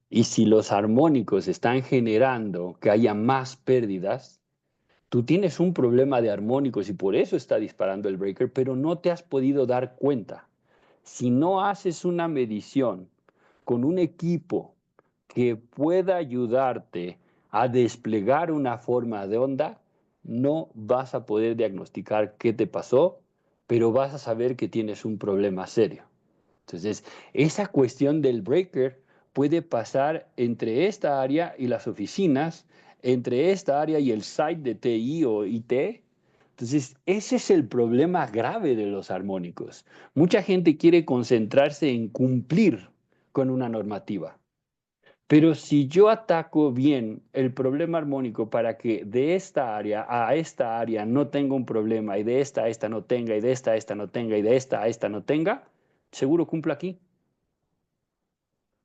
Y si los armónicos están generando que haya más pérdidas, tú tienes un problema de armónicos y por eso está disparando el breaker, pero no te has podido dar cuenta. Si no haces una medición con un equipo que pueda ayudarte a desplegar una forma de onda, no vas a poder diagnosticar qué te pasó, pero vas a saber que tienes un problema serio. Entonces, esa cuestión del breaker puede pasar entre esta área y las oficinas, entre esta área y el site de TI o IT. Entonces, ese es el problema grave de los armónicos. Mucha gente quiere concentrarse en cumplir con una normativa. Pero si yo ataco bien el problema armónico para que de esta área a esta área no tenga un problema y de esta a esta no tenga y de esta a esta no tenga y de esta a esta no tenga, seguro cumplo aquí.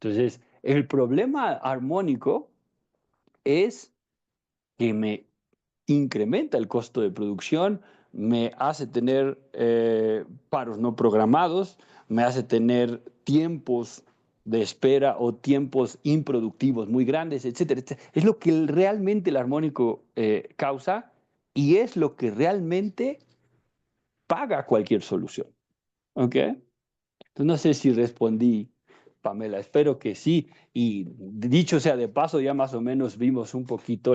Entonces, el problema armónico es que me incrementa el costo de producción, me hace tener paros no programados, me hace tener tiempos de espera o tiempos improductivos muy grandes, etcétera, etcétera. Es lo que realmente el armónico causa y es lo que realmente paga cualquier solución. ¿Ok? Entonces, no sé si respondí, Pamela, espero que sí. Y dicho sea de paso, ya más o menos vimos un poquito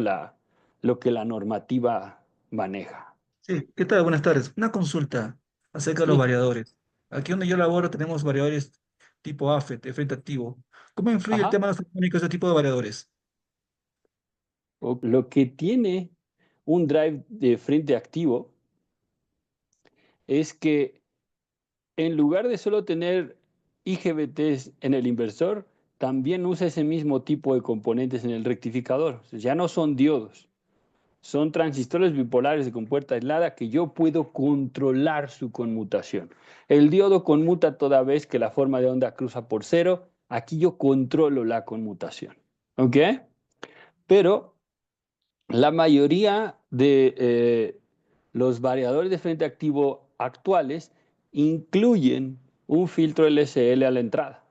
lo que la normativa maneja. Sí, ¿qué tal? Buenas tardes. Una consulta acerca de los Sí, variadores. Aquí donde yo laboro tenemos variadores tipo AFET, de frente activo. ¿Cómo influye el ajá. tema de los armónicos de este tipo de variadores? Lo que tiene un drive de frente activo es que en lugar de solo tener IGBTs en el inversor, también usa ese mismo tipo de componentes en el rectificador. O sea, ya no son diodos. Son transistores bipolares de compuerta aislada que yo puedo controlar su conmutación. El diodo conmuta toda vez que la forma de onda cruza por cero. Aquí yo controlo la conmutación. ¿Ok? Pero la mayoría de los variadores de frente activo actuales incluyen un filtro LSL a la entrada,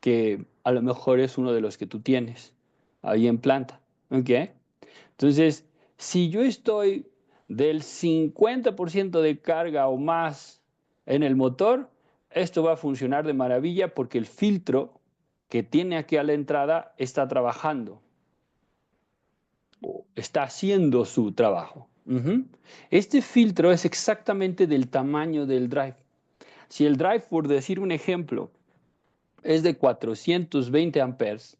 que a lo mejor es uno de los que tú tienes ahí en planta. ¿Ok? Entonces, si yo estoy del 50% de carga o más En el motor, esto va a funcionar de maravilla porque el filtro que tiene aquí a la entrada está trabajando, está haciendo su trabajo. Este filtro es exactamente del tamaño del drive. Si el drive, por decir un ejemplo, es de 420 amperes,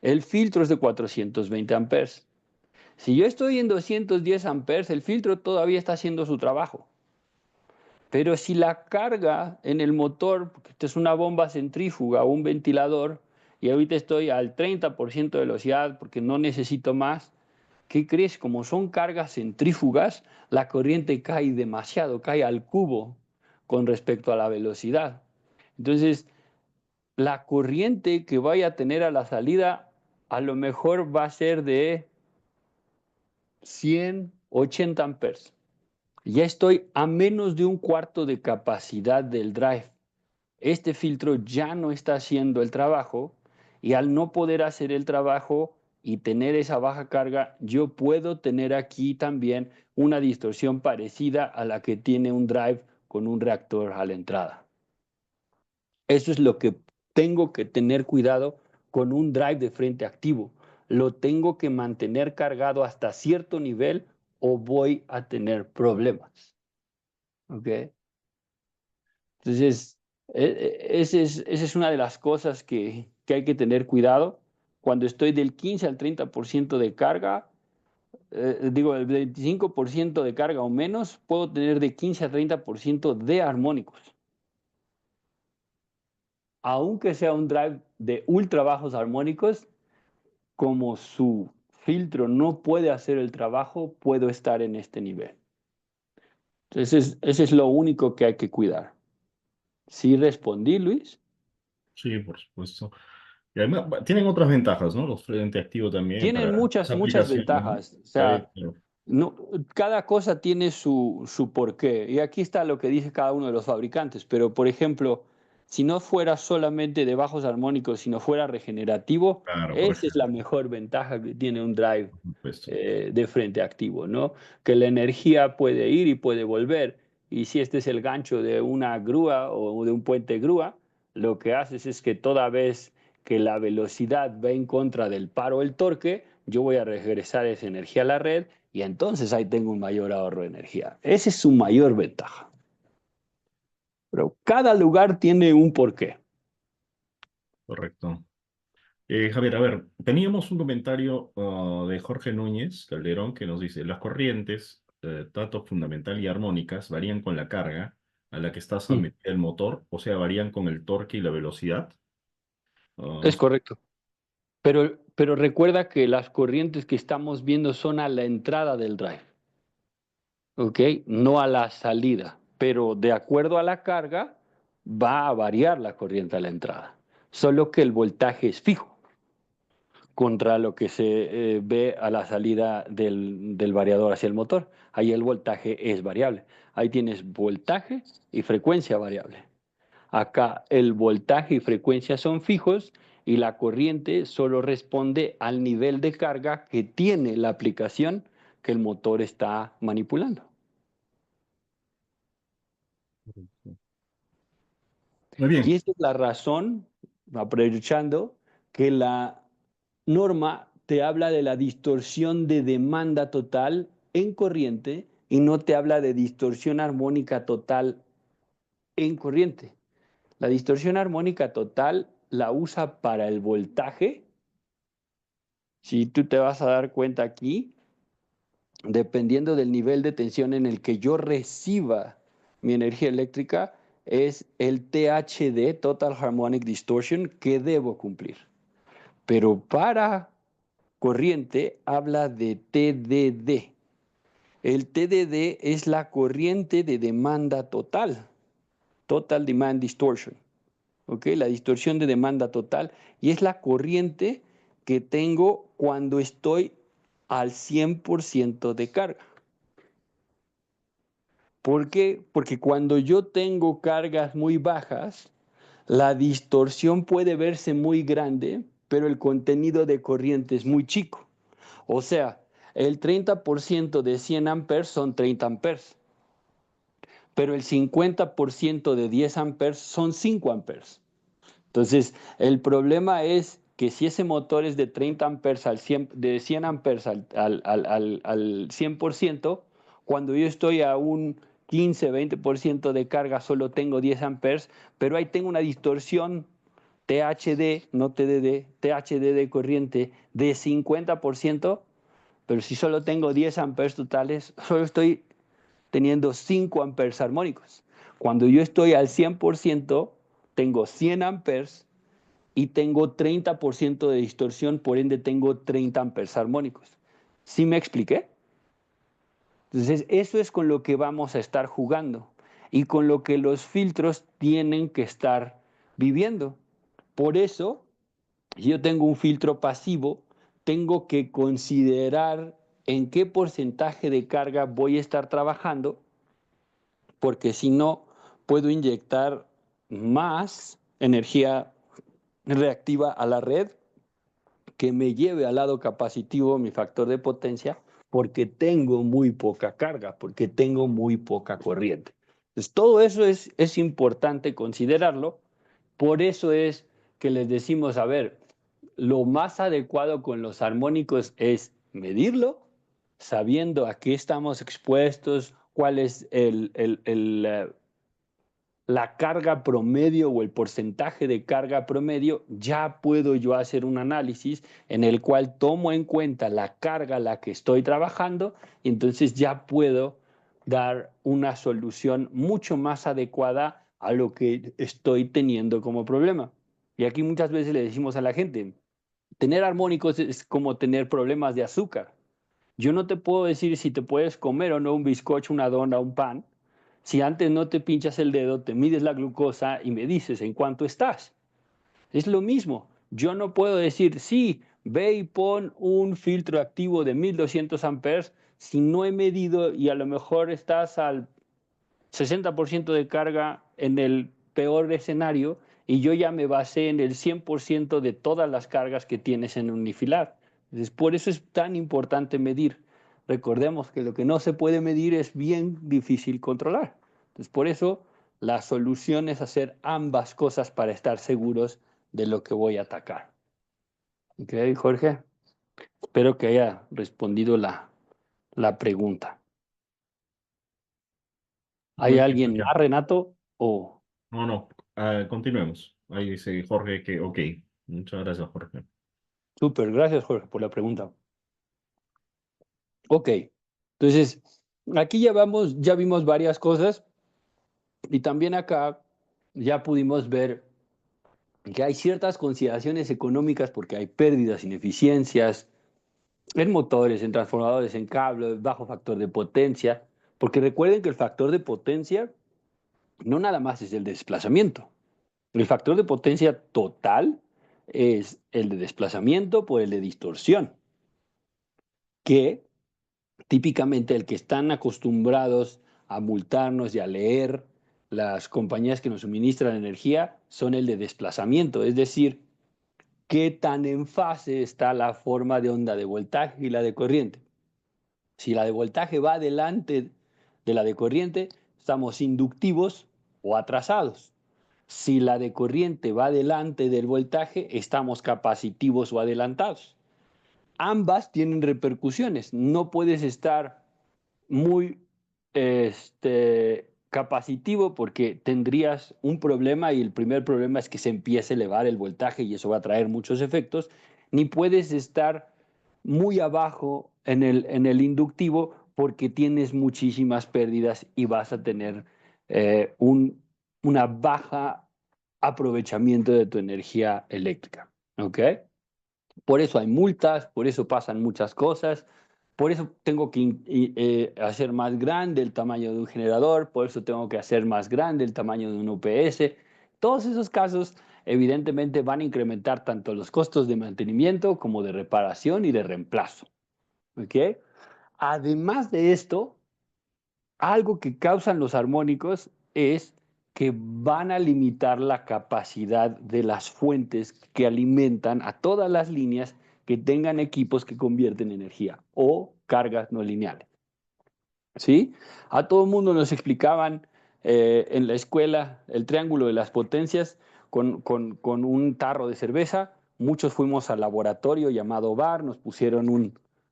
el filtro es de 420 amperes. Si yo estoy en 210 amperes, el filtro todavía está haciendo su trabajo. Pero si la carga en el motor, porque esta es una bomba centrífuga o un ventilador, y ahorita estoy al 30% de velocidad porque no necesito más, ¿qué crees? Como son cargas centrífugas, la corriente cae demasiado, cae al cubo con respecto a la velocidad. Entonces, la corriente que vaya a tener a la salida a lo mejor va a ser de 180 amperes. Ya estoy a menos de un cuarto de capacidad del drive. Este filtro ya no está haciendo el trabajo y al no poder hacer el trabajo y tener esa baja carga, yo puedo tener aquí también una distorsión parecida a la que tiene un drive con un reactor a la entrada. Eso es lo que tengo que tener cuidado con un drive de frente activo. Lo tengo que mantener cargado hasta cierto nivel o voy a tener problemas. ¿Ok? Entonces, esa es una de las cosas que hay que tener cuidado. Cuando estoy del 15 al 30% de carga, digo, el 25% de carga o menos, puedo tener de 15 a 30% de armónicos. Aunque sea un drive de ultra bajos armónicos, como su filtro no puede hacer el trabajo, puedo estar en este nivel. Entonces, ese es lo único que hay que cuidar. ¿Sí respondí, Luis? Sí, por supuesto. Y además, tienen otras ventajas, ¿no? Los frente activo también Tienen para muchas, esa muchas aplicación, ¿no? ventajas. O sea, Pero, no, cada cosa tiene su porqué. Y aquí está lo que dice cada uno de los fabricantes. Pero, por ejemplo, si no fuera solamente de bajos armónicos, sino fuera regenerativo, claro, por esa es la ejemplo, mejor ventaja que tiene un drive por supuesto. de frente activo, ¿no? Que la energía puede ir y puede volver. Y si este es el gancho de una grúa o de un puente grúa, lo que haces es que toda vez que la velocidad va en contra del par o el torque, yo voy a regresar esa energía a la red y entonces ahí tengo un mayor ahorro de energía. Esa es su mayor ventaja. Pero cada lugar tiene un porqué. Correcto. Javier, a ver, teníamos un comentario de Jorge Núñez Calderón que nos dice, las corrientes, tanto fundamental y armónicas, varían con la carga a la que está Mm, sometida el motor, o sea, varían con el torque y la velocidad. No es correcto. Pero recuerda que las corrientes que estamos viendo son a la entrada del drive, ¿ok? No a la salida. Pero de acuerdo a la carga, va a variar la corriente a la entrada. Solo que el voltaje es fijo contra lo que se ve a la salida del variador hacia el motor. Ahí el voltaje es variable. Ahí tienes voltaje y frecuencia variable. Acá el voltaje y frecuencia son fijos y la corriente solo responde al nivel de carga que tiene la aplicación que el motor está manipulando. Muy Y bien. esta es la razón, aprovechando, que la norma te habla de la distorsión de demanda total en corriente y no te habla de distorsión armónica total en corriente. La distorsión armónica total la usa para el voltaje. Si tú te vas a dar cuenta aquí, dependiendo del nivel de tensión en el que yo reciba mi energía eléctrica, es el THD, Total Harmonic Distortion, que debo cumplir. Pero para corriente habla de TDD. El TDD es la corriente de demanda total, Total Demand Distortion. ¿Ok? La distorsión de demanda total. Y es la corriente que tengo cuando estoy al 100% de carga. ¿Por qué? Porque cuando yo tengo cargas muy bajas, la distorsión puede verse muy grande, pero el contenido de corriente es muy chico. O sea, el 30% de 100 amperes son 30 amperes. pero el 50% de 10 amperes son 5 amperes. Entonces, el problema es que si ese motor es de 30 amperes de 100 amperes al 100%, cuando yo estoy a un 15-20% de carga, solo tengo 10 amperes, pero ahí tengo una distorsión THD, no TDD, THD de corriente de 50%, pero si solo tengo 10 amperes totales, solo estoy teniendo 5 amperes armónicos. Cuando yo estoy al 100%, tengo 100 amperes y tengo 30% de distorsión, por ende tengo 30 amperes armónicos. ¿Sí me expliqué? Entonces, eso es con lo que vamos a estar jugando y con lo que los filtros tienen que estar viviendo. Por eso, si yo tengo un filtro pasivo, tengo que considerar en qué porcentaje de carga voy a estar trabajando, porque si no, puedo inyectar más energía reactiva a la red que me lleve al lado capacitivo mi factor de potencia, porque tengo muy poca carga, porque tengo muy poca corriente. Entonces, todo eso es importante considerarlo. Por eso es que les decimos, a ver, lo más adecuado con los armónicos es medirlo, sabiendo a qué estamos expuestos, cuál es la carga promedio o el porcentaje de carga promedio, ya puedo yo hacer un análisis en el cual tomo en cuenta la carga a la que estoy trabajando y entonces ya puedo dar una solución mucho más adecuada a lo que estoy teniendo como problema. Y aquí muchas veces le decimos a la gente, tener armónicos es como tener problemas de azúcar. Yo no te puedo decir si te puedes comer o no un bizcocho, una dona, un pan, si antes no te pinchas el dedo, te mides la glucosa y me dices en cuánto estás. Es lo mismo. Yo no puedo decir, sí, ve y pon un filtro activo de 1200 amperes si no he medido y a lo mejor estás al 60% de carga en el peor escenario y yo ya me basé en el 100% de todas las cargas que tienes en un unifilar. Entonces, por eso es tan importante medir. Recordemos que lo que no se puede medir es bien difícil controlar. Entonces, por eso la solución es hacer ambas cosas para estar seguros de lo que voy a atacar. ¿Ok, Jorge? Espero que haya respondido la pregunta. ¿Hay Muy bien, alguien Santiago. más, Renato? ¿O No, no, continuemos. Ahí dice Jorge que ok. Muchas gracias, Jorge. Súper, gracias Jorge por la pregunta. Ok, entonces aquí ya vimos varias cosas y también acá ya pudimos ver que hay ciertas consideraciones económicas porque hay pérdidas, ineficiencias en motores, en transformadores, en cables, bajo factor de potencia, porque recuerden que el factor de potencia no nada más es el desplazamiento. El factor de potencia total es el de desplazamiento por el de distorsión, que típicamente el que están acostumbrados a multarnos y a leer las compañías que nos suministran energía son el de desplazamiento, es decir, qué tan en fase está la forma de onda de voltaje y la de corriente. Si la de voltaje va adelante de la de corriente, estamos inductivos o atrasados. Si la de corriente va adelante del voltaje, estamos capacitivos o adelantados. Ambas tienen repercusiones. No puedes estar muy capacitivo porque tendrías un problema y el primer problema es que se empiece a elevar el voltaje y eso va a traer muchos efectos, ni puedes estar muy abajo en el inductivo porque tienes muchísimas pérdidas y vas a tener una baja aprovechamiento de tu energía eléctrica. ¿Ok? Por eso hay multas, por eso pasan muchas cosas, por eso tengo que hacer más grande el tamaño de un generador, por eso tengo que hacer más grande el tamaño de un UPS. Todos esos casos evidentemente van a incrementar tanto los costos de mantenimiento como de reparación y de reemplazo. ¿Ok? Además de esto, algo que causan los armónicos es que van a limitar la capacidad de las fuentes que alimentan a todas las líneas que tengan equipos que convierten energía o cargas no lineales. ¿Sí? A todo el mundo nos explicaban en la escuela el triángulo de las potencias con un tarro de cerveza. Muchos fuimos al laboratorio llamado bar, nos pusieron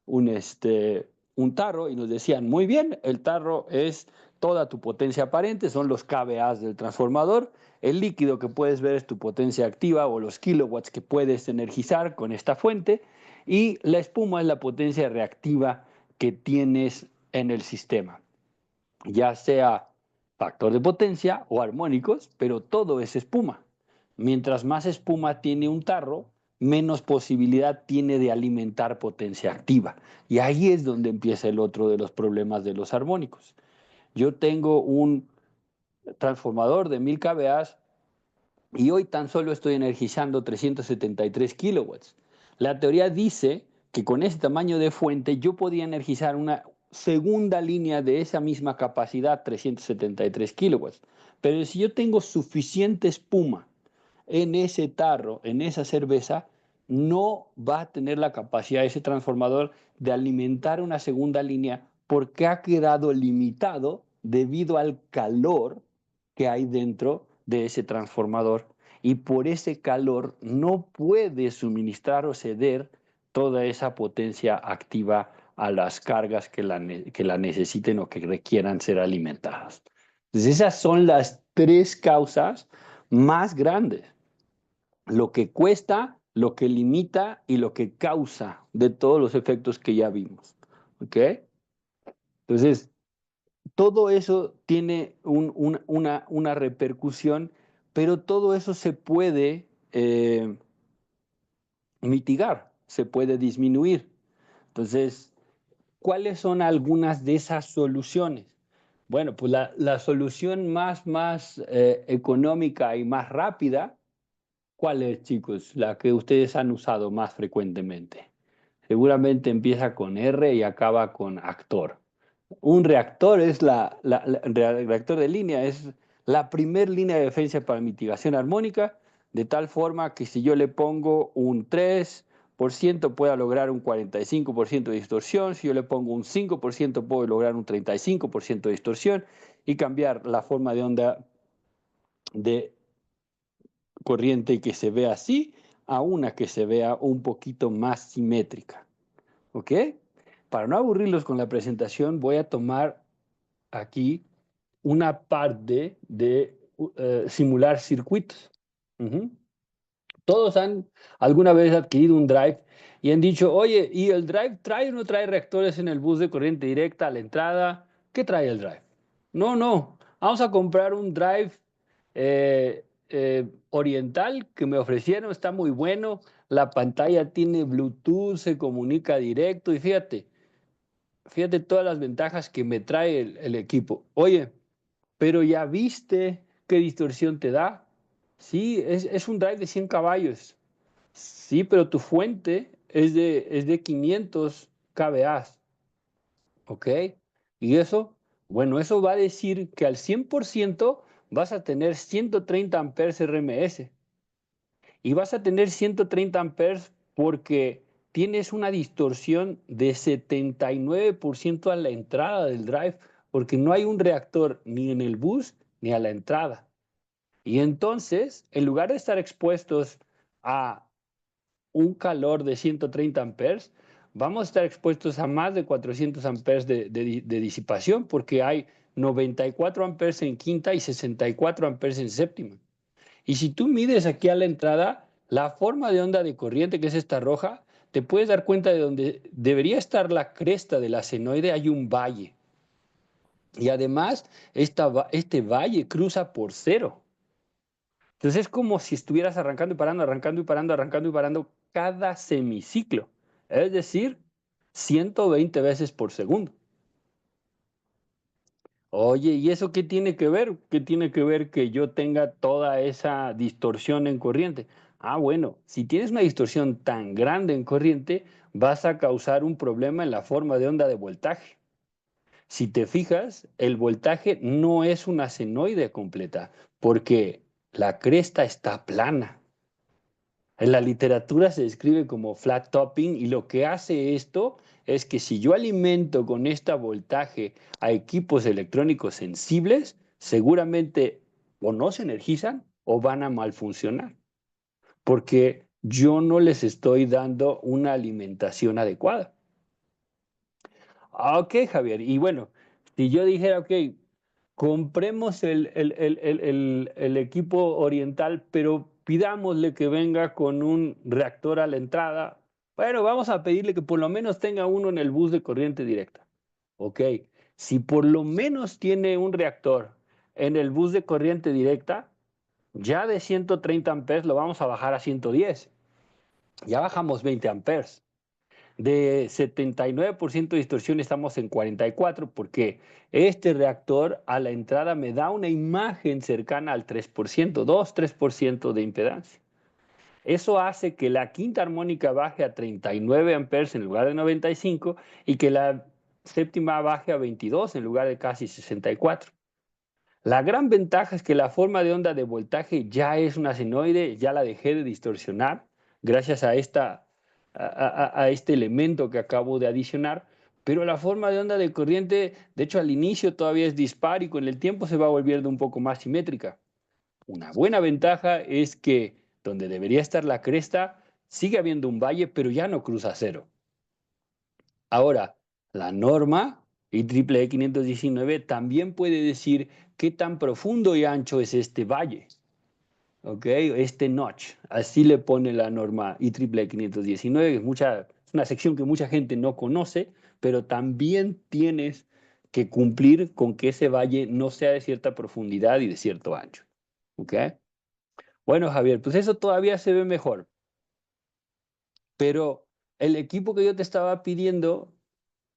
un tarro y nos decían, muy bien, el tarro es toda tu potencia aparente, son los kVA del transformador, el líquido que puedes ver es tu potencia activa o los kilowatts que puedes energizar con esta fuente, y la espuma es la potencia reactiva que tienes en el sistema, ya sea factor de potencia o armónicos, pero todo es espuma. Mientras más espuma tiene un tarro, menos posibilidad tiene de alimentar potencia activa. Y ahí es donde empieza el otro de los problemas de los armónicos. Yo tengo un transformador de 1000 kVA y hoy tan solo estoy energizando 373 kilowatts. La teoría dice que con ese tamaño de fuente yo podía energizar una segunda línea de esa misma capacidad, 373 kilowatts. Pero si yo tengo suficiente espuma en ese tarro, en esa cerveza, no va a tener la capacidad ese transformador de alimentar una segunda línea porque ha quedado limitado debido al calor que hay dentro de ese transformador, y por ese calor no puede suministrar o ceder toda esa potencia activa a las cargas que la necesiten o que requieran ser alimentadas. Entonces esas son las tres causas más grandes: lo que cuesta, lo que limita y lo que causa de todos los efectos que ya vimos. ¿Ok? Entonces, todo eso tiene una repercusión, pero todo eso se puede mitigar, se puede disminuir. Entonces, ¿cuáles son algunas de esas soluciones? Bueno, pues la solución más económica y más rápida, ¿cuál es, chicos? La que ustedes han usado más frecuentemente. Seguramente empieza con R y acaba con actor. Un reactor es reactor de línea, es la primer línea de defensa para mitigación armónica, de tal forma que si yo le pongo un 3% pueda lograr un 45% de distorsión, si yo le pongo un 5% puedo lograr un 35% de distorsión y cambiar la forma de onda de corriente que se vea así a una que se vea un poquito más simétrica. ¿Ok? Para no aburrirlos con la presentación, voy a tomar aquí una parte de simular circuitos. Todos han alguna vez adquirido un drive y han dicho, oye, ¿y el drive trae o no trae reactores en el bus de corriente directa a la entrada? ¿Qué trae el drive? No, vamos a comprar un drive oriental que me ofrecieron, está muy bueno, la pantalla tiene Bluetooth, se comunica directo y fíjate todas las ventajas que me trae el equipo. Oye, pero ya viste qué distorsión te da. Sí, es un drive de 100 caballos. Sí, pero tu fuente es de 500 kVA. ¿Ok? Y eso, bueno, eso va a decir que al 100% vas a tener 130 amperes RMS. Y vas a tener 130 amperes porque tienes una distorsión de 79% a la entrada del drive, porque no hay un reactor ni en el bus ni a la entrada. Y entonces, en lugar de estar expuestos a un calor de 130 amperes, vamos a estar expuestos a más de 400 amperes de disipación, porque hay 94 amperes en quinta y 64 amperes en séptima. Y si tú mides aquí a la entrada, la forma de onda de corriente, que es esta roja, te puedes dar cuenta de donde debería estar la cresta de la senoide, hay un valle. Y además, este valle cruza por cero. Entonces es como si estuvieras arrancando y parando, arrancando y parando, arrancando y parando cada semiciclo. Es decir, 120 veces por segundo. Oye, ¿y eso qué tiene que ver? ¿Qué tiene que ver que yo tenga toda esa distorsión en corriente? Ah, bueno, si tienes una distorsión tan grande en corriente, vas a causar un problema en la forma de onda de voltaje. Si te fijas, el voltaje no es una senoide completa, porque la cresta está plana. En la literatura se describe como flat topping, y lo que hace esto es que si yo alimento con este voltaje a equipos electrónicos sensibles, seguramente o no se energizan o van a mal funcionar, porque yo no les estoy dando una alimentación adecuada. Ok, Javier, y bueno, si yo dijera, ok, compremos el equipo oriental, pero pidámosle que venga con un reactor a la entrada. Bueno, vamos a pedirle que por lo menos tenga uno en el bus de corriente directa. Ok, si por lo menos tiene un reactor en el bus de corriente directa, ya de 130 amperes lo vamos a bajar a 110. Ya bajamos 20 amperes. De 79% de distorsión estamos en 44 porque este reactor a la entrada me da una imagen cercana al 3%, 2-3% de impedancia. Eso hace que la quinta armónica baje a 39 amperes en lugar de 95 y que la séptima baje a 22 en lugar de casi 64. La gran ventaja es que la forma de onda de voltaje ya es una senoide, ya la dejé de distorsionar gracias a este elemento que acabo de adicionar, pero la forma de onda de corriente, de hecho al inicio todavía es dispar y con el tiempo se va volviendo un poco más simétrica. Una buena ventaja es que donde debería estar la cresta sigue habiendo un valle, pero ya no cruza cero. Ahora, la norma IEEE 519 también puede decir qué tan profundo y ancho es este valle, ¿ok? Este notch. Así le pone la norma IEEE 519, es una sección que mucha gente no conoce, pero también tienes que cumplir con que ese valle no sea de cierta profundidad y de cierto ancho, ¿ok? Bueno, Javier, pues eso todavía se ve mejor, pero el equipo que yo te estaba pidiendo,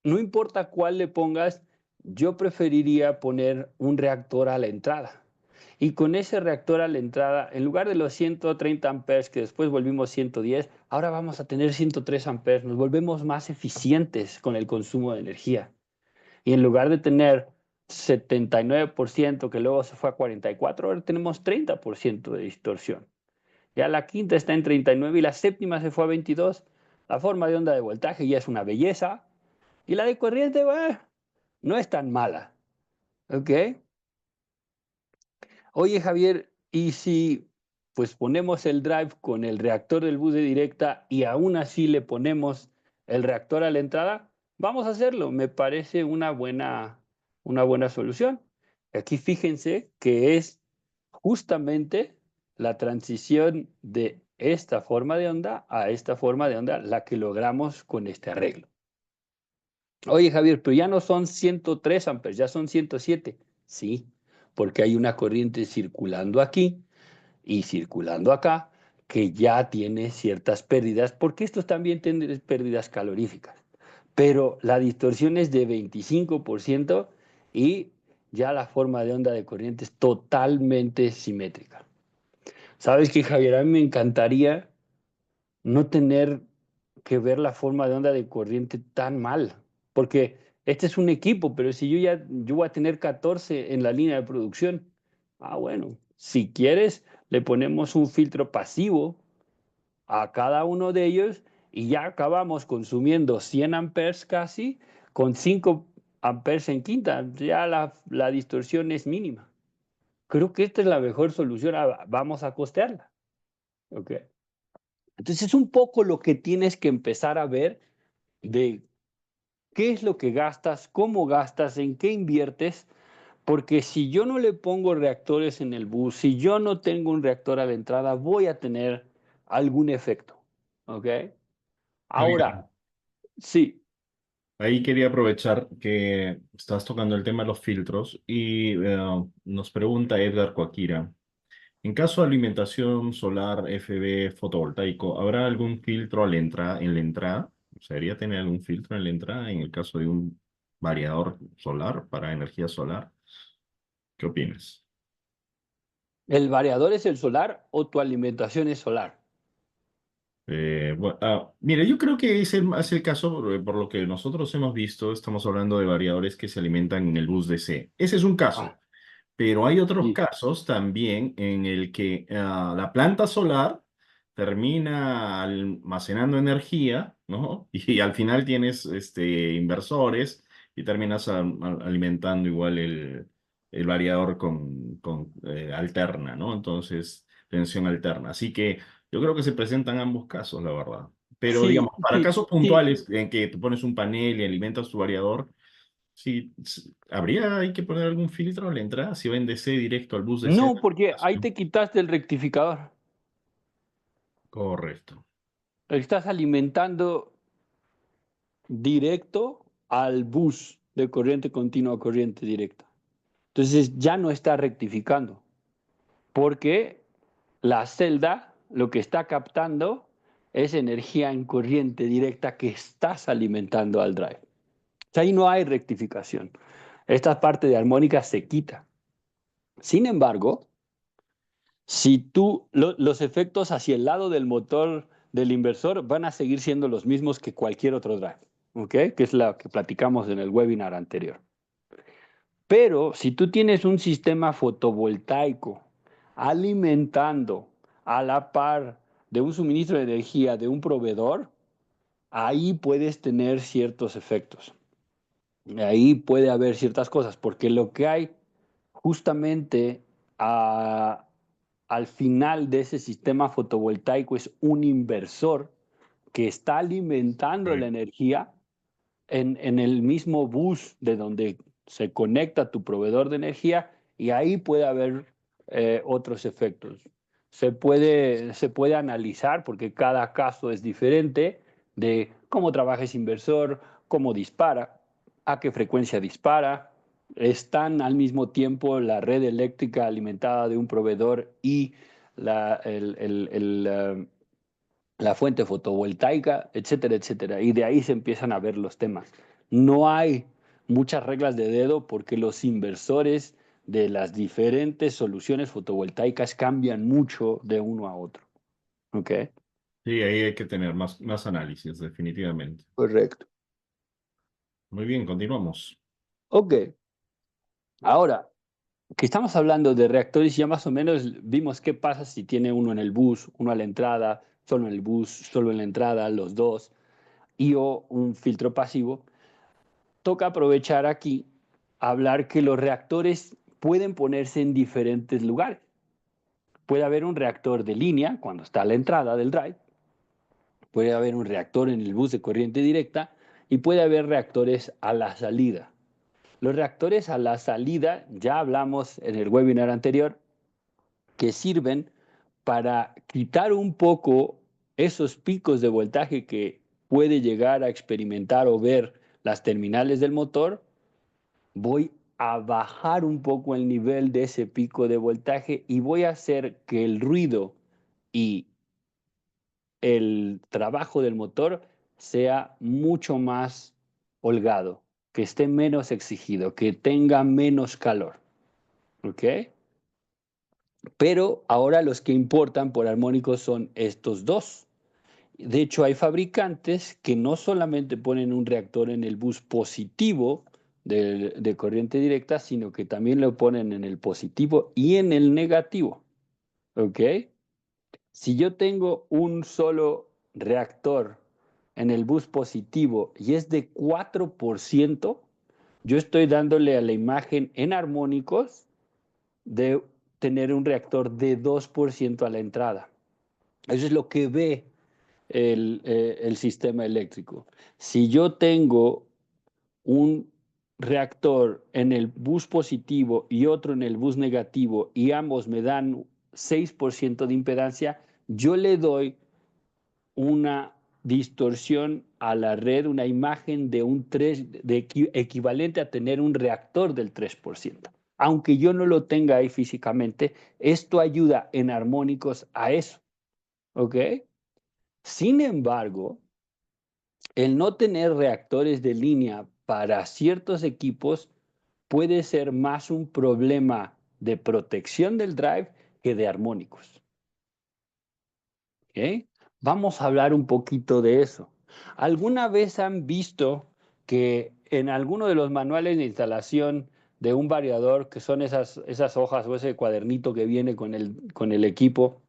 no importa cuál le pongas, yo preferiría poner un reactor a la entrada. Y con ese reactor a la entrada, en lugar de los 130 amperes que después volvimos 110, ahora vamos a tener 103 amperes. Nos volvemos más eficientes con el consumo de energía. Y en lugar de tener 79% que luego se fue a 44, ahora tenemos 30% de distorsión. Ya la quinta está en 39 y la séptima se fue a 22. La forma de onda de voltaje ya es una belleza. Y la de corriente, bueno, no es tan mala. ¿Ok? Oye, Javier, ¿y si pues ponemos el drive con el reactor del bus de directa y aún así le ponemos el reactor a la entrada? Vamos a hacerlo. Me parece una buena solución. Aquí fíjense que es justamente la transición de esta forma de onda a esta forma de onda la que logramos con este arreglo. Oye, Javier, pero ya no son 103 amperes, ya son 107. Sí, porque hay una corriente circulando aquí y circulando acá que ya tiene ciertas pérdidas, porque estos también tienen pérdidas caloríficas. Pero la distorsión es de 25% y ya la forma de onda de corriente es totalmente simétrica. ¿Sabes qué, Javier? A mí me encantaría no tener que ver la forma de onda de corriente tan mal, porque este es un equipo, pero si yo voy a tener 14 en la línea de producción, bueno, si quieres, le ponemos un filtro pasivo a cada uno de ellos y ya acabamos consumiendo 100 amperes casi con 5 amperes en quinta, ya la distorsión es mínima. Creo que esta es la mejor solución, vamos a costearla. ¿Ok? Entonces es un poco lo que tienes que empezar a ver de qué es lo que gastas, cómo gastas, en qué inviertes, porque si yo no le pongo reactores en el bus, si yo no tengo un reactor a la entrada, voy a tener algún efecto. ¿Ok? Javier, Ahora, sí, ahí quería aprovechar que estás tocando el tema de los filtros y nos pregunta Edgar Coaquira. En caso de alimentación solar FB fotovoltaico, ¿habrá algún filtro en la entrada? ¿Sería tener algún filtro en la entrada en el caso de un variador solar para energía solar? ¿Qué opinas? el variador es el solar o tu alimentación es solar. Mire, yo creo que es el caso, por lo que nosotros hemos visto, estamos hablando de variadores que se alimentan en el bus DC. Ese es un caso. Ah, Pero hay otros sí. casos también en el que la planta solar termina almacenando energía, ¿no? Y al final tienes inversores y terminas alimentando igual el variador con alterna, ¿no? Entonces, tensión alterna. Así que yo creo que se presentan ambos casos, la verdad. Pero Sí, digamos, para sí, casos sí. puntuales en que tú pones un panel y alimentas tu variador, sí, hay que poner algún filtro a la entrada si va en DC directo al bus DC. No, porque ahí te quitaste el rectificador. Correcto. Estás alimentando directo al bus de corriente continua a corriente directa. Entonces ya no está rectificando, porque la celda lo que está captando es energía en corriente directa que estás alimentando al drive. O sea, ahí no hay rectificación. Esta parte de armónica se quita. Sin embargo, si los efectos hacia el lado del motor del inversor van a seguir siendo los mismos que cualquier otro drive, ¿ok? Que es la que platicamos en el webinar anterior. Pero si tú tienes un sistema fotovoltaico alimentando a la par de un suministro de energía de un proveedor, ahí puedes tener ciertos efectos. Ahí puede haber ciertas cosas, porque lo que hay justamente a- al final de ese sistema fotovoltaico es un inversor que está alimentando la Correcto. energía en el mismo bus de donde se conecta tu proveedor de energía, y ahí puede haber otros efectos. Se puede analizar porque cada caso es diferente de cómo trabaja ese inversor, cómo dispara, a qué frecuencia dispara. Están al mismo tiempo la red eléctrica alimentada de un proveedor y la, la fuente fotovoltaica, etcétera, etcétera. Y de ahí se empiezan a ver los temas. No hay muchas reglas de dedo porque los inversores de las diferentes soluciones fotovoltaicas cambian mucho de uno a otro. ¿Ok? Sí, ahí hay que tener más análisis, definitivamente. Correcto. Muy bien, continuamos. Ok. Ahora, que estamos hablando de reactores, ya más o menos vimos qué pasa si tiene uno en el bus, uno a la entrada, solo en el bus, solo en la entrada, los dos, y o un filtro pasivo. Toca aprovechar aquí, hablar que los reactores pueden ponerse en diferentes lugares. Puede haber un reactor de línea cuando está a la entrada del drive, puede haber un reactor en el bus de corriente directa y puede haber reactores a la salida. Los reactores a la salida, ya hablamos en el webinar anterior, que sirven para quitar un poco esos picos de voltaje que puede llegar a experimentar o ver las terminales del motor. Voy a bajar un poco el nivel de ese pico de voltaje y voy a hacer que el ruido y el trabajo del motor sea mucho más holgado, que esté menos exigido, que tenga menos calor. ¿Ok? Pero ahora los que importan por armónicos son estos dos. De hecho, hay fabricantes que no solamente ponen un reactor en el bus positivo de corriente directa, sino que también lo ponen en el positivo y en el negativo. ¿Ok? Si yo tengo un solo reactor en el bus positivo y es de 4%, yo estoy dándole a la imagen en armónicos de tener un reactor de 2% a la entrada. Eso es lo que ve el sistema eléctrico. Si yo tengo un reactor en el bus positivo y otro en el bus negativo y ambos me dan 6% de impedancia, yo le doy una distorsión a la red, una imagen de un 3, equivalente a tener un reactor del 3%. Aunque yo no lo tenga ahí físicamente, esto ayuda en armónicos a eso. ¿Ok? Sin embargo, el no tener reactores de línea para ciertos equipos puede ser más un problema de protección del drive que de armónicos. ¿Ok? Vamos a hablar un poquito de eso. ¿Alguna vez han visto que en alguno de los manuales de instalación de un variador, que son esas hojas o ese cuadernito que viene con el equipo,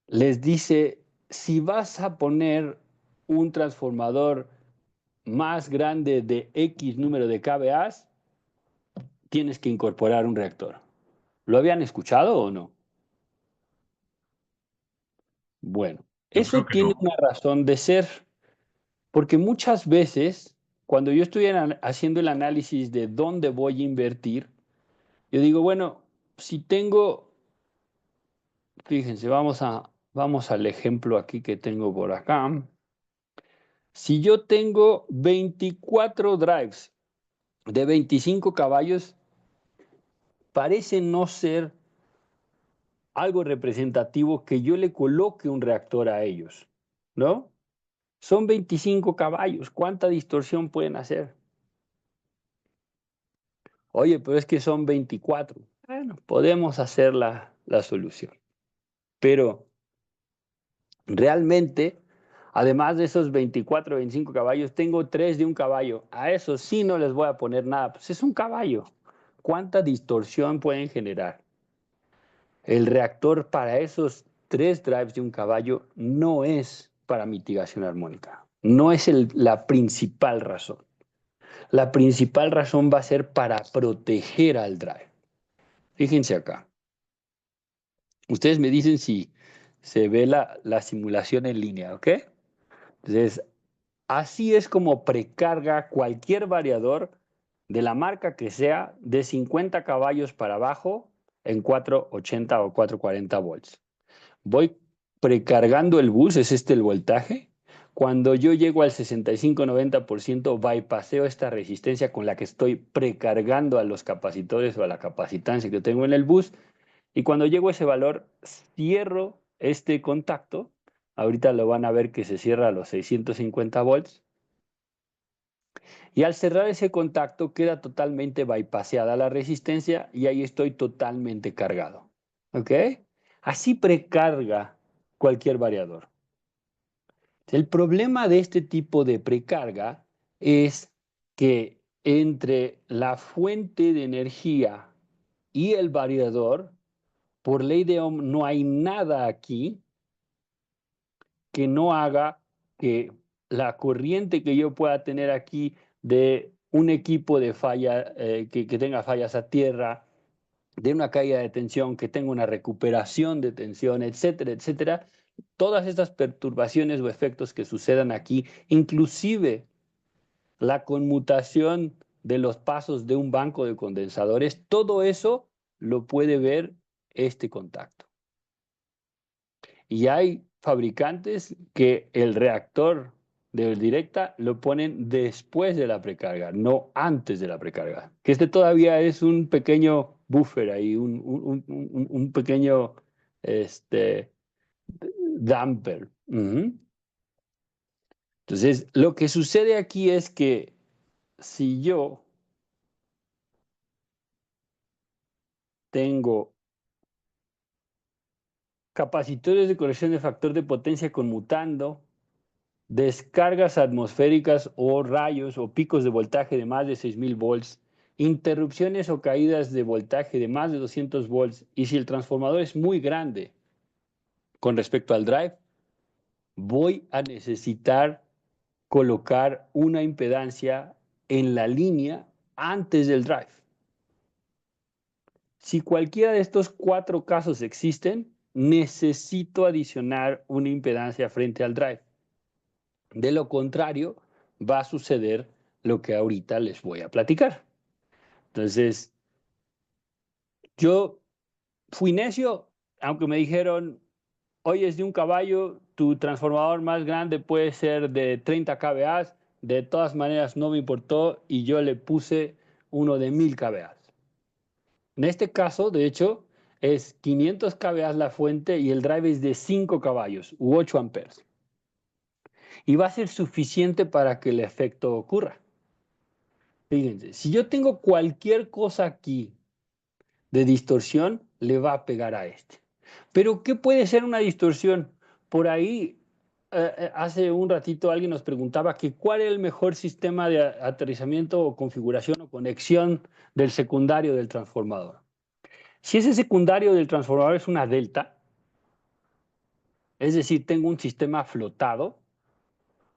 les dice, si vas a poner un transformador más grande de X número de kVA, tienes que incorporar un reactor. ¿Lo habían escuchado o no? Bueno, Yo eso creo que tiene no. una razón de ser, porque muchas veces, cuando yo estoy haciendo el análisis de dónde voy a invertir, yo digo, bueno, si tengo, fíjense, vamos al ejemplo aquí que tengo por acá. Si yo tengo 24 drives de 25 caballos, parece no ser algo representativo que yo le coloque un reactor a ellos, ¿no? Son 25 caballos, ¿cuánta distorsión pueden hacer? Oye, pero es que son 24. Bueno, podemos hacer la solución. Pero realmente, además de esos 24 o 25 caballos, tengo 3 de un caballo. A esos sí no les voy a poner nada, pues es un caballo. ¿Cuánta distorsión pueden generar? El reactor para esos 3 drives de un caballo no es para mitigación armónica. No es la principal razón. La principal razón va a ser para proteger al drive. Fíjense acá. Ustedes me dicen si se ve la simulación en línea, ¿ok? Entonces, así es como precarga cualquier variador de la marca que sea de 50 caballos para abajo en 480 o 440 volts. Voy precargando el bus, es este el voltaje. Cuando yo llego al 65-90%, bypaseo esta resistencia con la que estoy precargando a los capacitores o a la capacitancia que tengo en el bus. Y cuando llego a ese valor, cierro este contacto. Ahorita lo van a ver que se cierra a los 650 volts. Y al cerrar ese contacto queda totalmente bypaseada la resistencia y ahí estoy totalmente cargado. ¿Ok? Así precarga cualquier variador. El problema de este tipo de precarga es que entre la fuente de energía y el variador, por ley de Ohm, no hay nada aquí que no haga que la corriente que yo pueda tener aquí de un equipo de falla, que tenga fallas a tierra, de una caída de tensión, que tenga una recuperación de tensión, etcétera, etcétera, todas estas perturbaciones o efectos que sucedan aquí, inclusive la conmutación de los pasos de un banco de condensadores, todo eso lo puede ver este contacto. Y hay fabricantes que el reactor de directa lo ponen después de la precarga, no antes de la precarga. Que este todavía es un pequeño buffer ahí, un pequeño damper. Entonces, lo que sucede aquí es que si yo tengo capacitores de corrección de factor de potencia conmutando, descargas atmosféricas o rayos o picos de voltaje de más de 6000 volts, interrupciones o caídas de voltaje de más de 200 volts, y si el transformador es muy grande con respecto al drive, voy a necesitar colocar una impedancia en la línea antes del drive. Si cualquiera de estos 4 casos existen, necesito adicionar una impedancia frente al drive. De lo contrario, va a suceder lo que ahorita les voy a platicar. Entonces, yo fui necio, aunque me dijeron, oye, es de un caballo, tu transformador más grande puede ser de 30 kVA. De todas maneras, no me importó y yo le puse uno de 1000 kVA. En este caso, de hecho, es 500 kVA la fuente y el drive es de 5 caballos u 8 amperes. Y va a ser suficiente para que el efecto ocurra. Fíjense, si yo tengo cualquier cosa aquí de distorsión, le va a pegar a este. Pero, ¿qué puede ser una distorsión? Por ahí, hace un ratito alguien nos preguntaba que cuál es el mejor sistema de aterrizamiento o configuración o conexión del secundario del transformador. Si ese secundario del transformador es una delta, es decir, tengo un sistema flotado,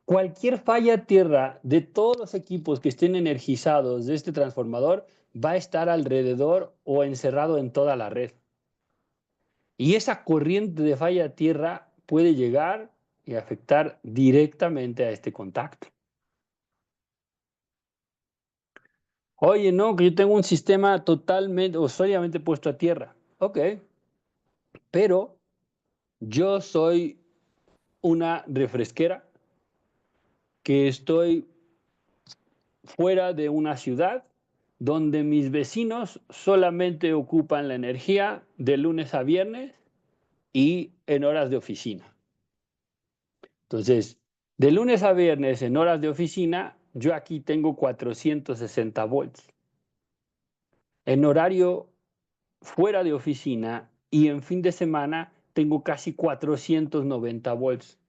cualquier falla a tierra de todos los equipos que estén energizados de este transformador va a estar alrededor o encerrado en toda la red. Y esa corriente de falla a tierra puede llegar y afectar directamente a este contacto. Oye, no, que yo tengo un sistema totalmente o sólidamente puesto a tierra. Ok, pero yo soy una refresquera que estoy fuera de una ciudad donde mis vecinos solamente ocupan la energía de lunes a viernes y en horas de oficina. Entonces, de lunes a viernes en horas de oficina, yo aquí tengo 460 volts. En horario fuera de oficina y en fin de semana tengo casi 490 volts.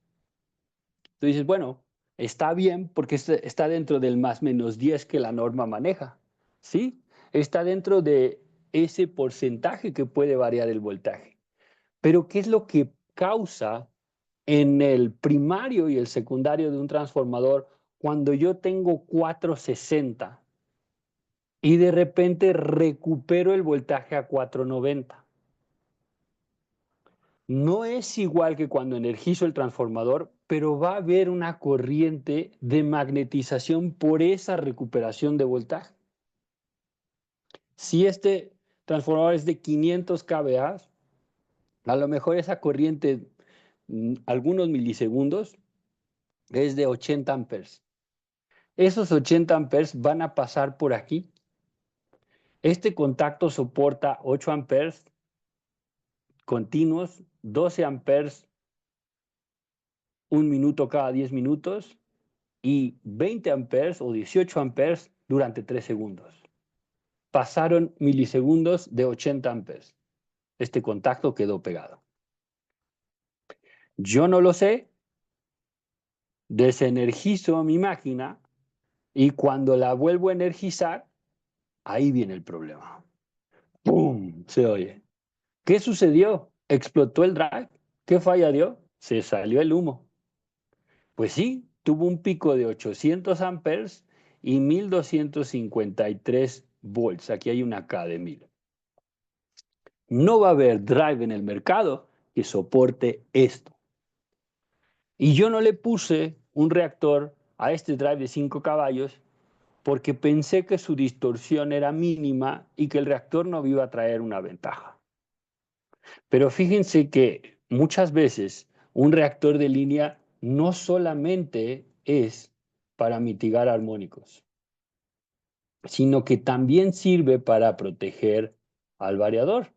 Tú dices, bueno, está bien porque está dentro del más menos 10 que la norma maneja. ¿Sí? Está dentro de ese porcentaje que puede variar el voltaje. Pero ¿qué es lo que causa en el primario y el secundario de un transformador cuando yo tengo 460 y de repente recupero el voltaje a 490? No es igual que cuando energizo el transformador, pero va a haber una corriente de magnetización por esa recuperación de voltaje. Si este transformador es de 500 kVA, a lo mejor esa corriente, algunos milisegundos, es de 80 amperes. Esos 80 amperes van a pasar por aquí. Este contacto soporta 8 amperes continuos, 12 amperes un minuto cada 10 minutos y 20 amperes o 18 amperes durante 3 segundos. Pasaron milisegundos de 80 amperes. Este contacto quedó pegado. Yo no lo sé, desenergizo mi máquina y cuando la vuelvo a energizar, ahí viene el problema. ¡Pum! Se oye. ¿Qué sucedió? ¿Explotó el drive? ¿Qué falla dio? Se salió el humo. Pues sí, tuvo un pico de 800 amperes y 1253 volts. Aquí hay una K de 1000. No va a haber drive en el mercado que soporte esto. Y yo no le puse un reactor a este drive de 5 caballos porque pensé que su distorsión era mínima y que el reactor no iba a traer una ventaja. Pero fíjense que muchas veces un reactor de línea no solamente es para mitigar armónicos, sino que también sirve para proteger al variador.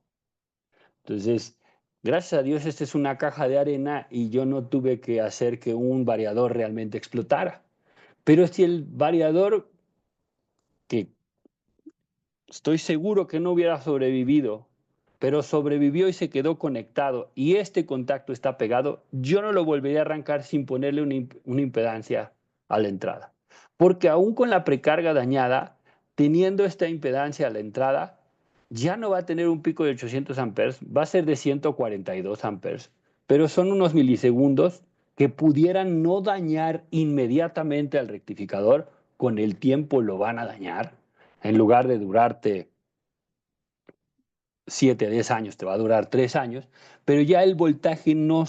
Entonces, gracias a Dios, esta es una caja de arena y yo no tuve que hacer que un variador realmente explotara. Pero si el variador, que estoy seguro que no hubiera sobrevivido, pero sobrevivió y se quedó conectado y este contacto está pegado, yo no lo volvería a arrancar sin ponerle una impedancia a la entrada. Porque aún con la precarga dañada, teniendo esta impedancia a la entrada, ya no va a tener un pico de 800 amperes, va a ser de 142 amperes, pero son unos milisegundos que pudieran no dañar inmediatamente al rectificador, con el tiempo lo van a dañar. En lugar de durarte 7 a 10 años, te va a durar 3 años, pero ya el voltaje no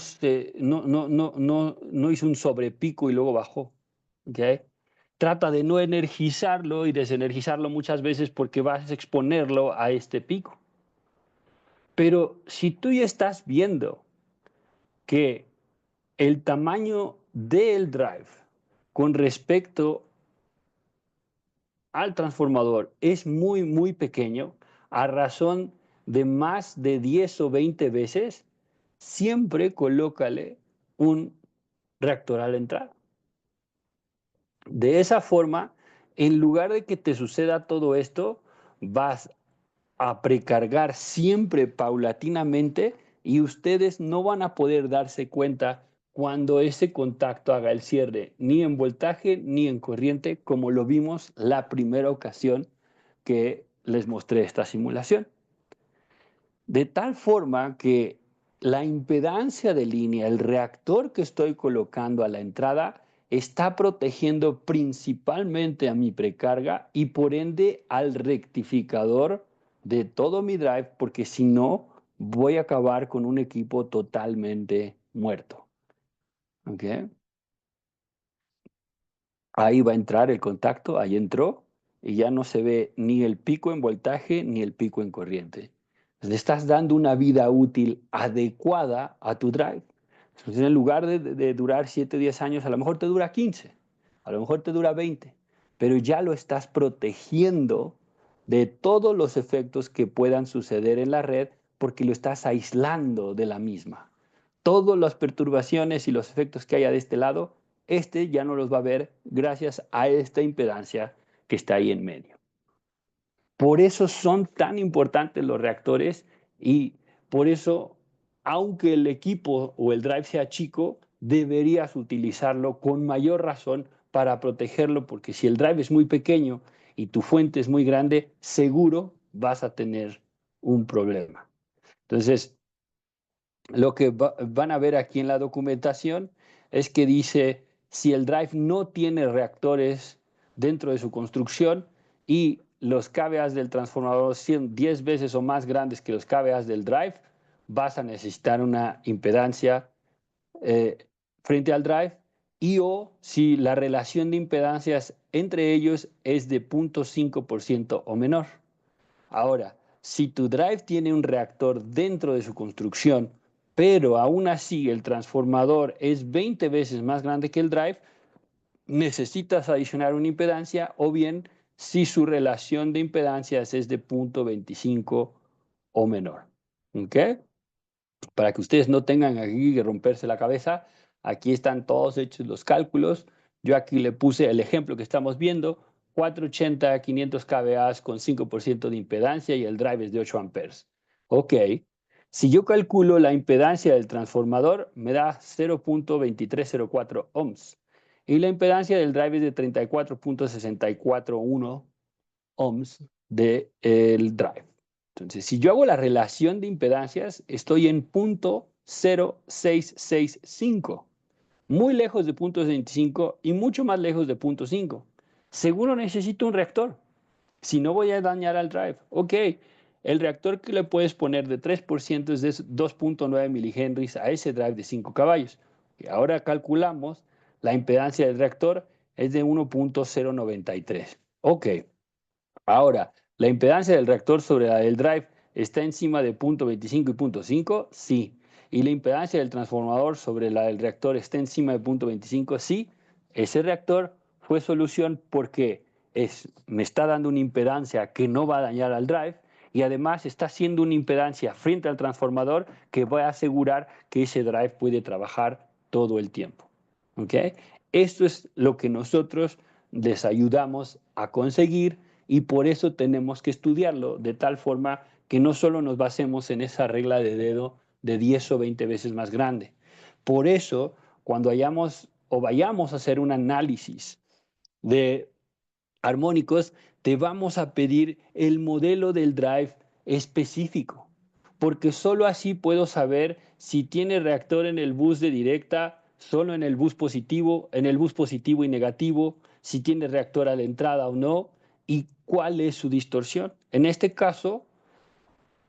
hizo un sobrepico y luego bajó. ¿Okay? Trata de no energizarlo y desenergizarlo muchas veces porque vas a exponerlo a este pico. Pero si tú ya estás viendo que el tamaño del drive con respecto al transformador es muy, muy pequeño, a razón de más de 10 o 20 veces, siempre colócale un reactor a la entrada. De esa forma, en lugar de que te suceda todo esto, vas a precargar siempre paulatinamente y ustedes no van a poder darse cuenta cuando ese contacto haga el cierre, ni en voltaje ni en corriente, como lo vimos la primera ocasión que les mostré esta simulación. De tal forma que la impedancia de línea, el reactor que estoy colocando a la entrada, está protegiendo principalmente a mi precarga y por ende al rectificador de todo mi drive, porque si no, voy a acabar con un equipo totalmente muerto. ¿Ok? Ahí va a entrar el contacto, ahí entró, y ya no se ve ni el pico en voltaje ni el pico en corriente. Le estás dando una vida útil adecuada a tu drive. Entonces, en lugar de durar 7, 10 años, a lo mejor te dura 15, a lo mejor te dura 20, pero ya lo estás protegiendo de todos los efectos que puedan suceder en la red porque lo estás aislando de la misma. Todas las perturbaciones y los efectos que haya de este lado, este ya no los va a ver gracias a esta impedancia que está ahí en medio. Por eso son tan importantes los reactores y por eso, aunque el equipo o el drive sea chico, deberías utilizarlo con mayor razón para protegerlo, porque si el drive es muy pequeño y tu fuente es muy grande, seguro vas a tener un problema. Entonces, lo que van a ver aquí en la documentación es que dice si el drive no tiene reactores dentro de su construcción y los KVAs del transformador son 10 veces o más grandes que los KVAs del drive, vas a necesitar una impedancia frente al drive y o si la relación de impedancias entre ellos es de 0.5% o menor. Ahora, si tu drive tiene un reactor dentro de su construcción, pero aún así el transformador es 20 veces más grande que el drive, necesitas adicionar una impedancia o bien si su relación de impedancias es de 0.25 o menor. ¿Ok? Para que ustedes no tengan aquí que romperse la cabeza, aquí están todos hechos los cálculos. Yo aquí le puse el ejemplo que estamos viendo, 480, 500 kVA con 5% de impedancia y el drive es de 8 amperes. Ok, si yo calculo la impedancia del transformador, me da 0.2304 ohms. Y la impedancia del drive es de 34.641 ohms del drive. Entonces, si yo hago la relación de impedancias, estoy en 0.0665, muy lejos de 0.25 y mucho más lejos de 0.5. Seguro necesito un reactor, si no voy a dañar al drive. Ok, el reactor que le puedes poner de 3% es de 2.9 milihenries a ese drive de 5 caballos. Y ahora calculamos, la impedancia del reactor es de 1.093. Ok. Ahora, ¿la impedancia del reactor sobre la del drive está encima de 0.25 y 0.5? Sí. ¿Y la impedancia del transformador sobre la del reactor está encima de 0.25? Sí. Ese reactor fue solución porque me está dando una impedancia que no va a dañar al drive y además está haciendo una impedancia frente al transformador que va a asegurar que ese drive puede trabajar todo el tiempo. ¿Ok? Esto es lo que nosotros les ayudamos a conseguir y por eso tenemos que estudiarlo de tal forma que no solo nos basemos en esa regla de dedo de 10 o 20 veces más grande. Por eso, cuando vayamos a hacer un análisis de armónicos, te vamos a pedir el modelo del drive específico, porque solo así puedo saber si tiene reactor en el bus de directa, solo en el bus positivo y negativo, si tiene reactor a la entrada o no, y cuál es su distorsión. En este caso,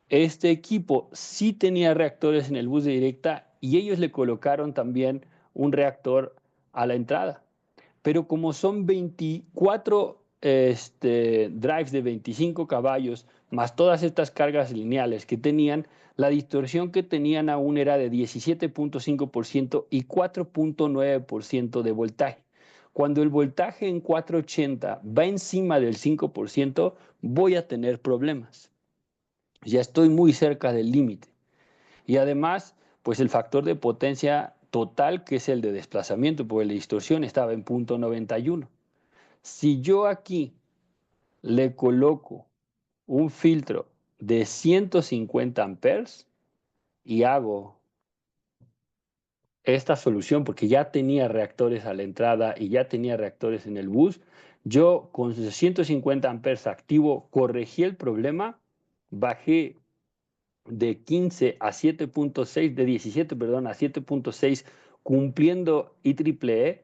este equipo sí tenía reactores en el bus de directa y ellos le colocaron también un reactor a la entrada. Pero como son 24 drives de 25 caballos, más todas estas cargas lineales que tenían, la distorsión que tenían aún era de 17.5% y 4.9% de voltaje. Cuando el voltaje en 480 va encima del 5%, voy a tener problemas. Ya estoy muy cerca del límite. Y además, pues el factor de potencia total, que es el de desplazamiento, porque la distorsión estaba en 0.91. Si yo aquí le coloco un filtro de 150 amperes y hago esta solución, porque ya tenía reactores a la entrada y ya tenía reactores en el bus, yo con 150 amperes activo corregí el problema, bajé de 15 a 7.6, de 17, perdón, a 7.6, cumpliendo IEEE,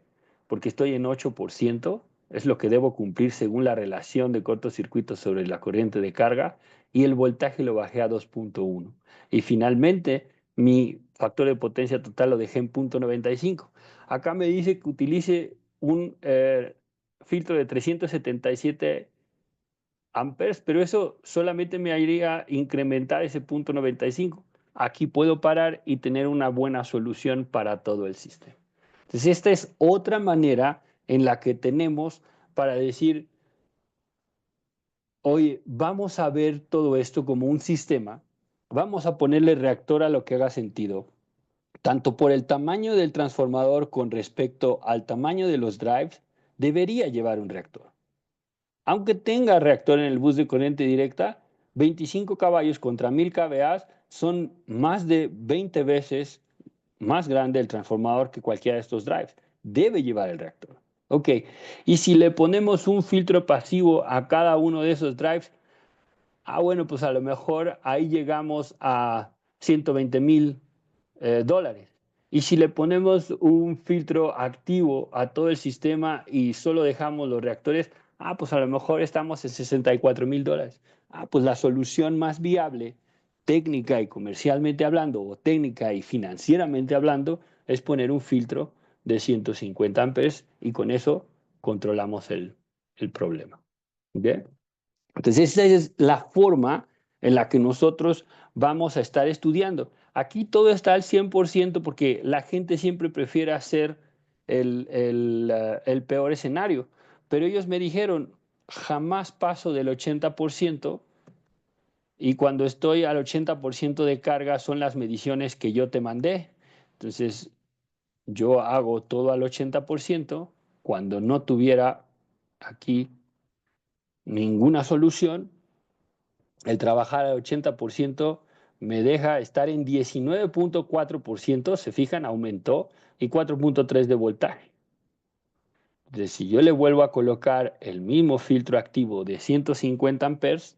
porque estoy en 8%, es lo que debo cumplir según la relación de cortocircuito sobre la corriente de carga, y el voltaje lo bajé a 2.1. Y finalmente, mi factor de potencia total lo dejé en 0.95. Acá me dice que utilice un filtro de 377 amperes, pero eso solamente me haría incrementar ese 0.95. Aquí puedo parar y tener una buena solución para todo el sistema. Entonces, esta es otra manera en la que tenemos para decir, oye, vamos a ver todo esto como un sistema, vamos a ponerle reactor a lo que haga sentido, tanto por el tamaño del transformador con respecto al tamaño de los drives, debería llevar un reactor. Aunque tenga reactor en el bus de corriente directa, 25 caballos contra 1000 kVA son más de 20 veces más grande el transformador que cualquiera de estos drives. Debe llevar el reactor. Ok, y si le ponemos un filtro pasivo a cada uno de esos drives, bueno, pues a lo mejor ahí llegamos a 120,000 dólares. Y si le ponemos un filtro activo a todo el sistema y solo dejamos los reactores, pues a lo mejor estamos en 64,000 dólares. Pues la solución más viable, técnica y comercialmente hablando, o técnica y financieramente hablando, es poner un filtro de 150 amperes y con eso controlamos el problema. ¿Bien? Entonces, esa es la forma en la que nosotros vamos a estar estudiando. Aquí todo está al 100% porque la gente siempre prefiere hacer el peor escenario. Pero ellos me dijeron, jamás paso del 80% y cuando estoy al 80% de carga son las mediciones que yo te mandé. Entonces, yo hago todo al 80% cuando no tuviera aquí ninguna solución. El trabajar al 80% me deja estar en 19.4%, se fijan, aumentó, y 4.3 de voltaje. Entonces, si yo le vuelvo a colocar el mismo filtro activo de 150 amperes,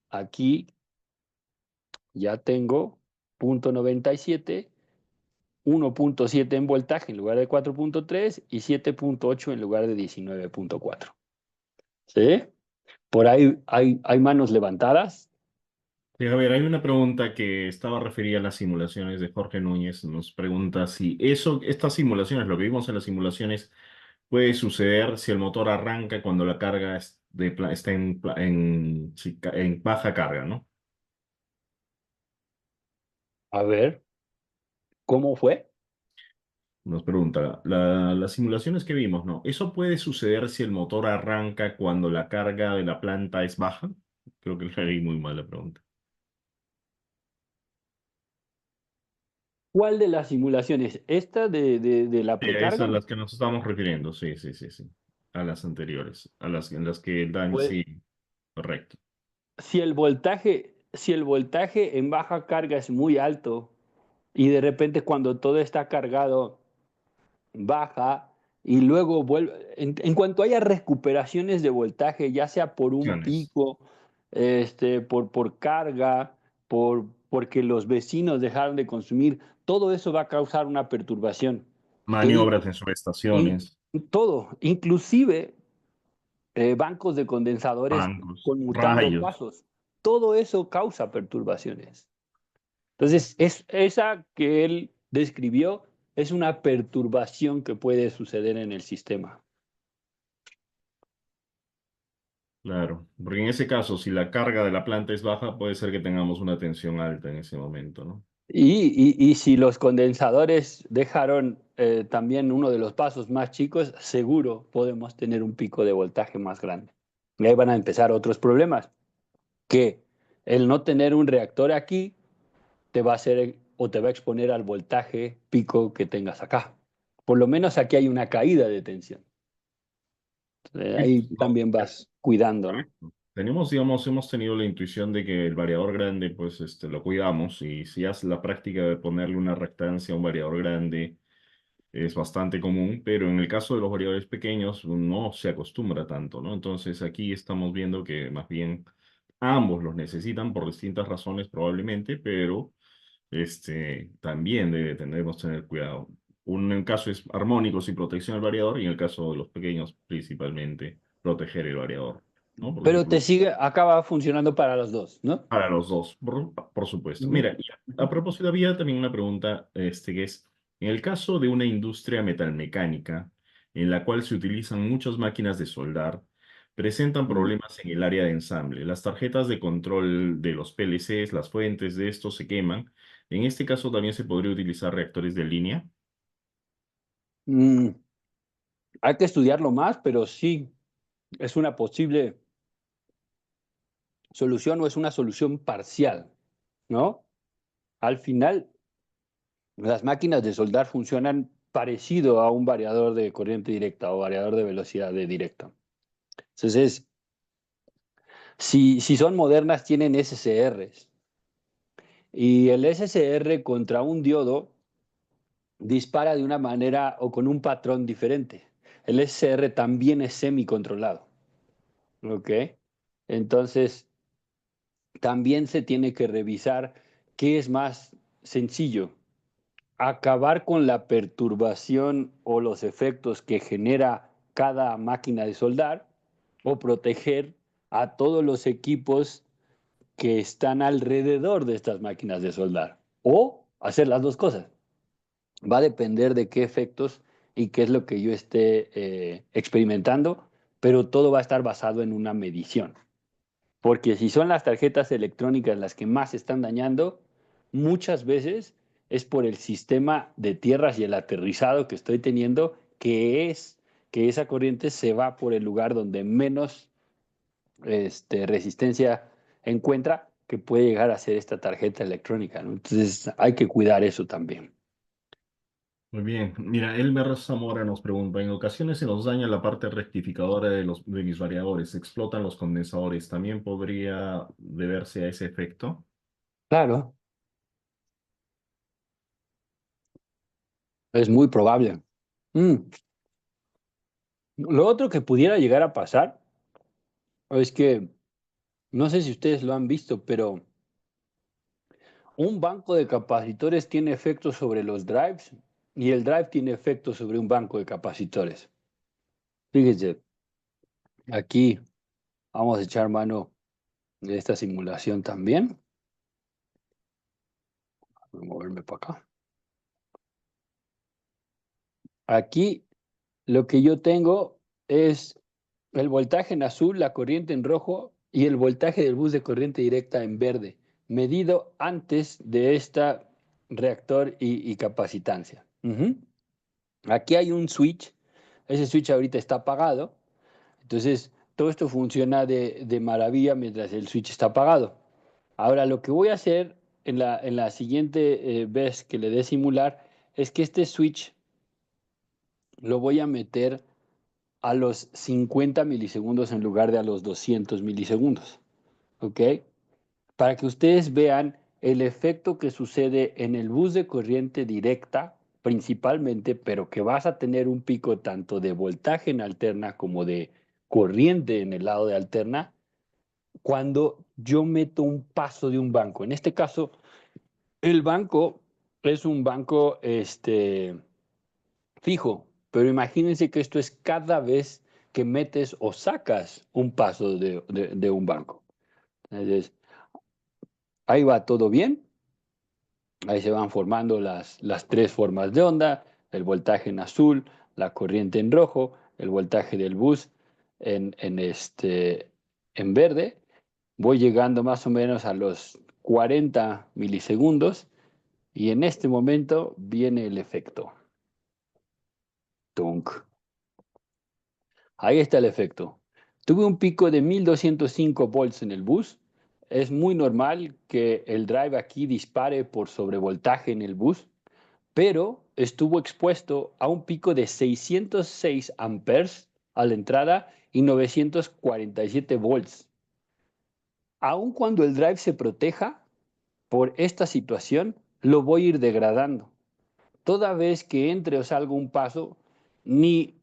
aquí ya tengo 0.97, 1.7 en voltaje en lugar de 4.3 y 7.8 en lugar de 19.4. ¿Sí? Por ahí hay manos levantadas. Sí, a ver, hay una pregunta que estaba referida a las simulaciones de Jorge Núñez. Nos pregunta si estas simulaciones, lo que vimos en las simulaciones, puede suceder si el motor arranca cuando la carga está en baja carga, ¿no? A ver, ¿cómo fue? Nos pregunta, las simulaciones que vimos, ¿no? ¿Eso puede suceder si el motor arranca cuando la carga de la planta es baja? Creo que le leí muy mal la pregunta. ¿Cuál de las simulaciones? ¿Esta de la Sí, es a precarga? las que nos estamos refiriendo, sí, sí, sí, sí. A las anteriores, en las que dan, Pues sí, correcto. si el voltaje en baja carga es muy alto y de repente cuando todo está cargado baja y luego vuelve, en cuanto haya recuperaciones de voltaje, ya sea por un Opciones. pico, por carga, porque los vecinos dejaron de consumir, todo eso va a causar una perturbación. Te digo, Maniobras en in- subestaciones, todo, inclusive bancos de condensadores bancos, conmutando rayos. pasos, todo eso causa perturbaciones. Entonces, esa que él describió es una perturbación que puede suceder en el sistema. Claro, porque en ese caso, si la carga de la planta es baja, puede ser que tengamos una tensión alta en ese momento, ¿no? Y si los condensadores dejaron también uno de los pasos más chicos, seguro podemos tener un pico de voltaje más grande. Y ahí van a empezar otros problemas, que el no tener un reactor aquí te va a hacer o te va a exponer al voltaje pico que tengas acá. Por lo menos aquí hay una caída de tensión. Sí, Ahí pues, no, también vas cuidando, ¿no? correcto. Tenemos, digamos, hemos tenido la intuición de que el variador grande, pues, lo cuidamos y si hace la práctica de ponerle una reactancia a un variador grande es bastante común, pero en el caso de los variadores pequeños no se acostumbra tanto, ¿no? Entonces aquí estamos viendo que más bien ambos los necesitan por distintas razones probablemente, pero también debemos tener cuidado. En el caso es armónicos y protección del variador, y en el caso de los pequeños, principalmente proteger el variador, ¿no? Porque Pero acaba funcionando para los dos, ¿no? para los dos, por supuesto. Ujú, Mira, y a propósito, había también una pregunta, que es, en el caso de una industria metalmecánica, en la cual se utilizan muchas máquinas de soldar, presentan ujú. problemas en el área de ensamble. Las tarjetas de control de los PLCs, las fuentes de estos se queman. En este caso también se podría utilizar reactores de línea. Mm, hay que estudiarlo más, pero sí, es una posible solución o es una solución parcial, ¿no? Al final, las máquinas de soldar funcionan parecido a un variador de corriente directa o variador de velocidad de directa. Entonces, si son modernas, tienen SCRs. Y el SCR contra un diodo dispara de una manera o con un patrón diferente. El SCR también es semicontrolado. ¿Ok? Entonces, también se tiene que revisar qué es más sencillo, acabar con la perturbación o los efectos que genera cada máquina de soldar o proteger a todos los equipos que están alrededor de estas máquinas de soldar o hacer las dos cosas. Va a depender de qué efectos y qué es lo que yo esté experimentando, pero todo va a estar basado en una medición. Porque si son las tarjetas electrónicas las que más se están dañando, muchas veces es por el sistema de tierras y el aterrizado que estoy teniendo, que es que esa corriente se va por el lugar donde menos resistencia encuentra, que puede llegar a ser esta tarjeta electrónica, ¿no? Entonces hay que cuidar eso también. Muy bien. Mira, Elmer Zamora nos pregunta, en ocasiones se nos daña la parte rectificadora de mis variadores, se explotan los condensadores, ¿también podría deberse a ese efecto? Claro, es muy probable. Mm. Lo otro que pudiera llegar a pasar es que, no sé si ustedes lo han visto, pero un banco de capacitores tiene efectos sobre los drives y el drive tiene efectos sobre un banco de capacitores. Fíjense, aquí vamos a echar mano de esta simulación también. Voy a moverme para acá. Aquí lo que yo tengo es el voltaje en azul, la corriente en rojo y el voltaje del bus de corriente directa en verde, medido antes de esta reactor y capacitancia. Ujú. Aquí hay un switch, ese switch ahorita está apagado, entonces todo esto funciona de maravilla mientras el switch está apagado. Ahora lo que voy a hacer en la siguiente vez que le dé simular es que este switch lo voy a meter a los 50 milisegundos en lugar de a los 200 milisegundos. ¿Ok? Para que ustedes vean el efecto que sucede en el bus de corriente directa, principalmente, pero que vas a tener un pico tanto de voltaje en alterna como de corriente en el lado de alterna, cuando yo meto un paso de un banco. En este caso, el banco es un banco fijo, pero imagínense que esto es cada vez que metes o sacas un paso de un banco. Entonces, ahí va todo bien, ahí se van formando las tres formas de onda, el voltaje en azul, la corriente en rojo, el voltaje del bus en verde. Voy llegando más o menos a los 40 milisegundos y en este momento viene el efecto. Tunk. Ahí está el efecto. Tuve un pico de 1205 volts en el bus. Es muy normal que el drive aquí dispare por sobrevoltaje en el bus, pero estuvo expuesto a un pico de 606 amperes a la entrada y 947 volts. Aun cuando el drive se proteja por esta situación, lo voy a ir degradando. Toda vez que entre o salga un paso, ni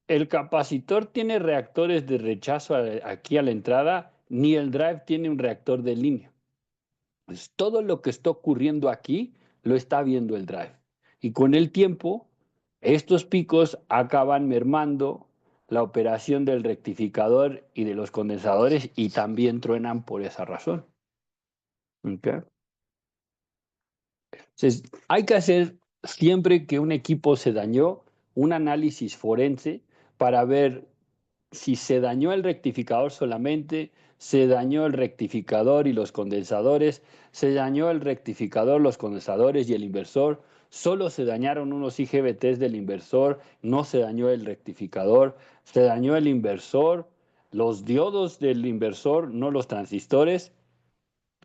el capacitor tiene reactores de rechazo aquí a la entrada, ni el drive tiene un reactor de línea. Pues todo lo que está ocurriendo aquí lo está viendo el drive. Y con el tiempo Estos picos acaban mermando la operación del rectificador y de los condensadores y también truenan por esa razón. ¿Ok? Entonces, hay que hacer siempre que un equipo se dañó un análisis forense para ver si se dañó el rectificador solamente, se dañó el rectificador y los condensadores, se dañó el rectificador, los condensadores y el inversor, solo se dañaron unos IGBTs del inversor, no se dañó el rectificador, se dañó el inversor, los diodos del inversor, no los transistores,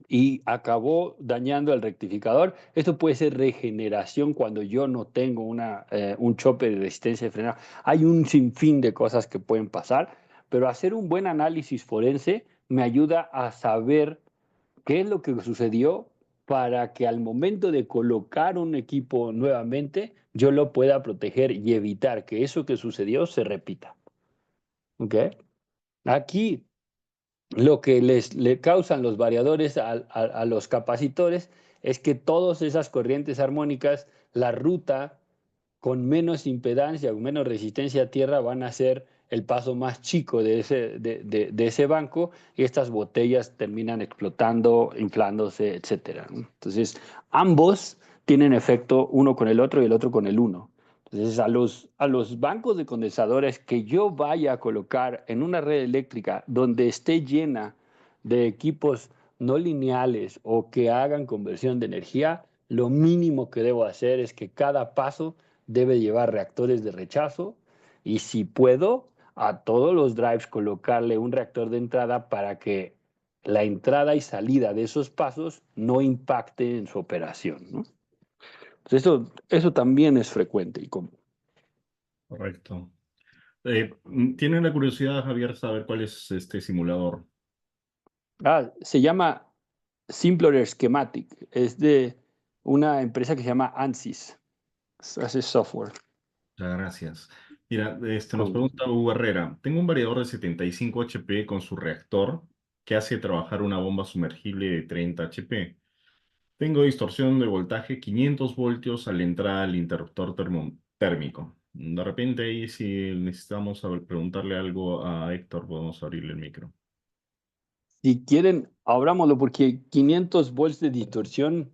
y acabó dañando el rectificador. Esto puede ser regeneración cuando yo no tengo un chope de resistencia de frenado. Hay un sinfín de cosas que pueden pasar, pero hacer un buen análisis forense me ayuda a saber qué es lo que sucedió para que al momento de colocar un equipo nuevamente, yo lo pueda proteger y evitar que eso que sucedió se repita. ¿Ok? Aquí lo que le causan los variadores a los capacitores es que todas esas corrientes armónicas, la ruta con menos impedancia o menos resistencia a tierra van a ser el paso más chico de ese banco y estas botellas terminan explotando, inflándose, etcétera, ¿no? Entonces, ambos tienen efecto uno con el otro y el otro con el uno. Entonces, a los bancos de condensadores que yo vaya a colocar en una red eléctrica donde esté llena de equipos no lineales o que hagan conversión de energía, lo mínimo que debo hacer es que cada paso debe llevar reactores de rechazo y si puedo, a todos los drives colocarle un reactor de entrada para que la entrada y salida de esos pasos no impacte en su operación, ¿no? Entonces, eso también es frecuente y común. Correcto. Tiene una curiosidad, Javier, saber cuál es este simulador. Se llama Simpler Schematic, es de una empresa que se llama ANSYS, hace software. Muchas gracias. Mira, nos Con- pregunta Hugo Herrera. Tengo un variador de 75 HP con su reactor que hace trabajar una bomba sumergible de 30 HP. Tengo distorsión de voltaje 500 voltios al entrar al interruptor térmico. De repente ahí si necesitamos preguntarle algo a Héctor, podemos abrirle el micro. Si quieren, abrámoslo porque 500 volts de distorsión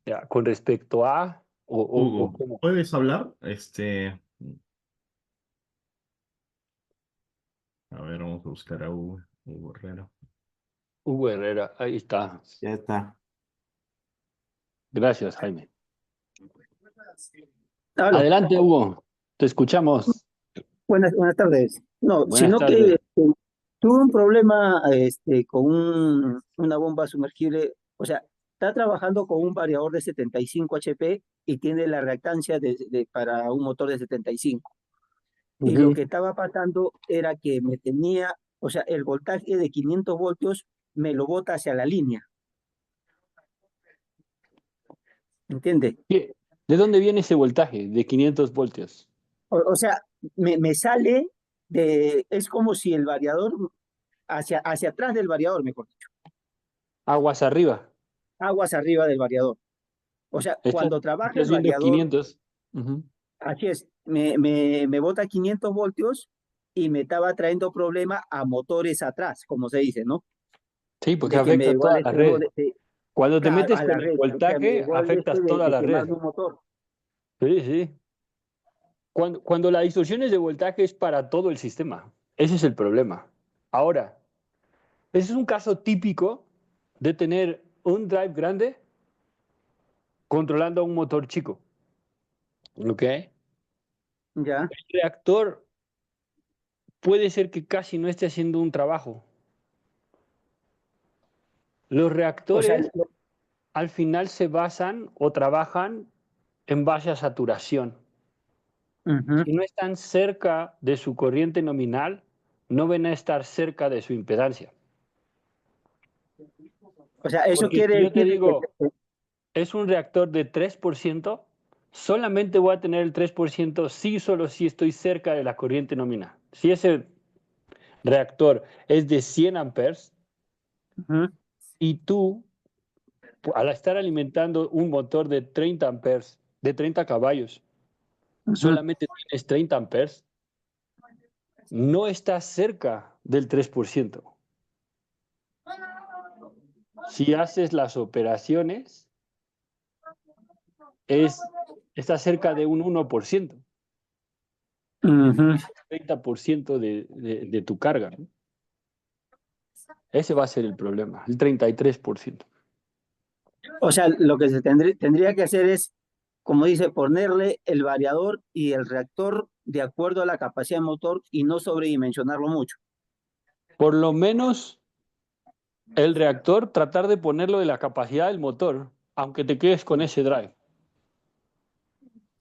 ya, con respecto a o Hugo, cómo. ¿puedes hablar? A ver, vamos a buscar a Hugo, Hugo Herrera. Hugo Herrera, ahí está. Ya está. Gracias, Jaime. Aló, Adelante, Hugo. Te escuchamos. buenas tardes. No, Buenas sino que tardes. tuve un problema con una bomba sumergible, o sea, está trabajando con un variador de 75 HP y tiene la reactancia para un motor de 75. Y lo Ujú. que estaba pasando era que me tenía, o sea, el voltaje de 500 voltios me lo bota hacia la línea, ¿entiende? ¿De dónde viene ese voltaje de 500 voltios? O sea, me sale es como si el variador, hacia atrás del variador, mejor dicho, Aguas arriba. aguas arriba del variador. O sea, Estás, cuando trabaja estás el viendo variador, 500. Ujú. así es, me bota 500 voltios y me estaba trayendo problema a motores atrás, como se dice, ¿no? Sí, porque De que me afecta igual toda la red. Cuando te metes a con la el red, que me voltaje, igual afectas toda de la quemarme red. un motor. Sí, sí. Cuando la distorsión es de voltaje es para todo el sistema. Ese es el problema. Ahora, ese es un caso típico de tener un drive grande controlando a un motor chico. ¿Ok? El Ya, reactor puede ser que casi no esté haciendo un trabajo. Los o sea, reactores al final se basan o trabajan en base a saturación. ujú. Si no están cerca de su corriente nominal, no van a estar cerca de su impedancia. O sea, eso Porque quiere si yo te decir que, digo, es un reactor de 3%, solamente voy a tener el 3% si solo si estoy cerca de la corriente nominal. Si ese reactor es de 100 amperes ujú, y tú, al estar alimentando un motor de 30 amperes, de 30 caballos, Ujú. solamente tienes 30 amperes, no estás cerca del 3%. Si haces las operaciones, está cerca de un 1%, Ujú. 30% de tu carga, ¿no? Ese va a ser el problema, el 33%. O sea, lo que se tendría que hacer es, como dice, ponerle el variador y el reactor de acuerdo a la capacidad del motor y no sobredimensionarlo mucho. Por lo menos el reactor, tratar de ponerlo de la capacidad del motor, aunque te quedes con ese drive.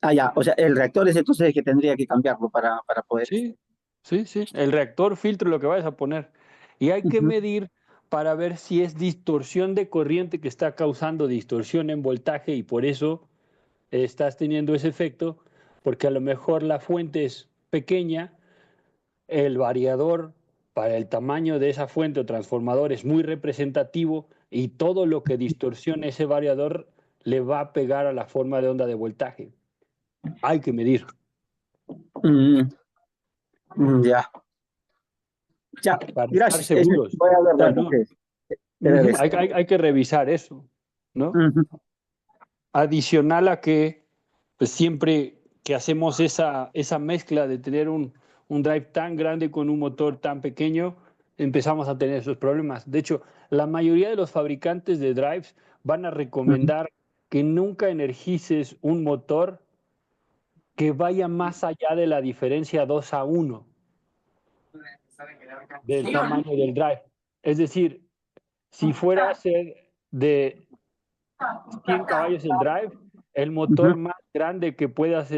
Ah, ya, o sea, el reactor es entonces el que tendría que cambiarlo para poder. Sí, sí, sí. El reactor filtra lo que vayas a poner. Y hay que Ujú. medir para ver si es distorsión de corriente que está causando distorsión en voltaje y por eso estás teniendo ese efecto, porque a lo mejor la fuente es pequeña, el variador para el tamaño de esa fuente o transformador es muy representativo y todo lo que distorsione ese variador le va a pegar a la forma de onda de voltaje. Hay que medir. Mm, ya, ya, Para estar gracias. seguros. Voy a O verlo sea, no, entonces. Te agradezco. hay que revisar eso, ¿no? Ujú. Adicional a que pues siempre que hacemos esa mezcla de tener un drive tan grande con un motor tan pequeño, empezamos a tener esos problemas. De hecho, la mayoría de los fabricantes de drives van a Ujú. recomendar que nunca energices un motor que vaya más allá de la diferencia 2:1 del tamaño del drive. Es decir, si fuera a ser de 100 caballos el drive, el Ujú. motor más grande que puedas,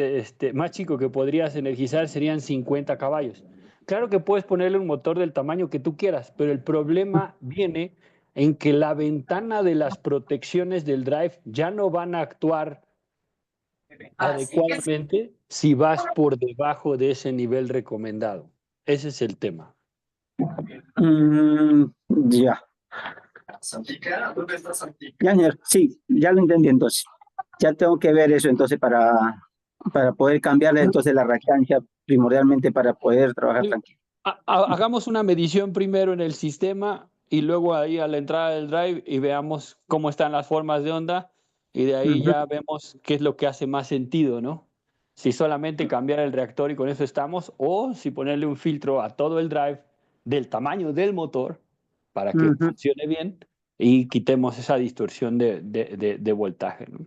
más chico que podrías energizar serían 50 caballos. Claro que puedes ponerle un motor del tamaño que tú quieras, pero el problema viene en que la ventana de las protecciones del drive ya no van a actuar adecuadamente si vas por debajo de ese nivel recomendado. Ese es el tema. Mm, ya. Ya, señor. Sí, ya lo entendí entonces. Ya tengo que ver eso entonces para poder cambiarle entonces la reactancia primordialmente para poder trabajar tranquilo. Hagamos una medición primero en el sistema y luego ahí a la entrada del drive y veamos cómo están las formas de onda y de ahí Ujú. ya vemos qué es lo que hace más sentido, ¿no? Si solamente cambiar el reactor y con eso estamos o si ponerle un filtro a todo el drive del tamaño del motor para que Ujú. funcione bien y quitemos esa distorsión de voltaje, ¿no?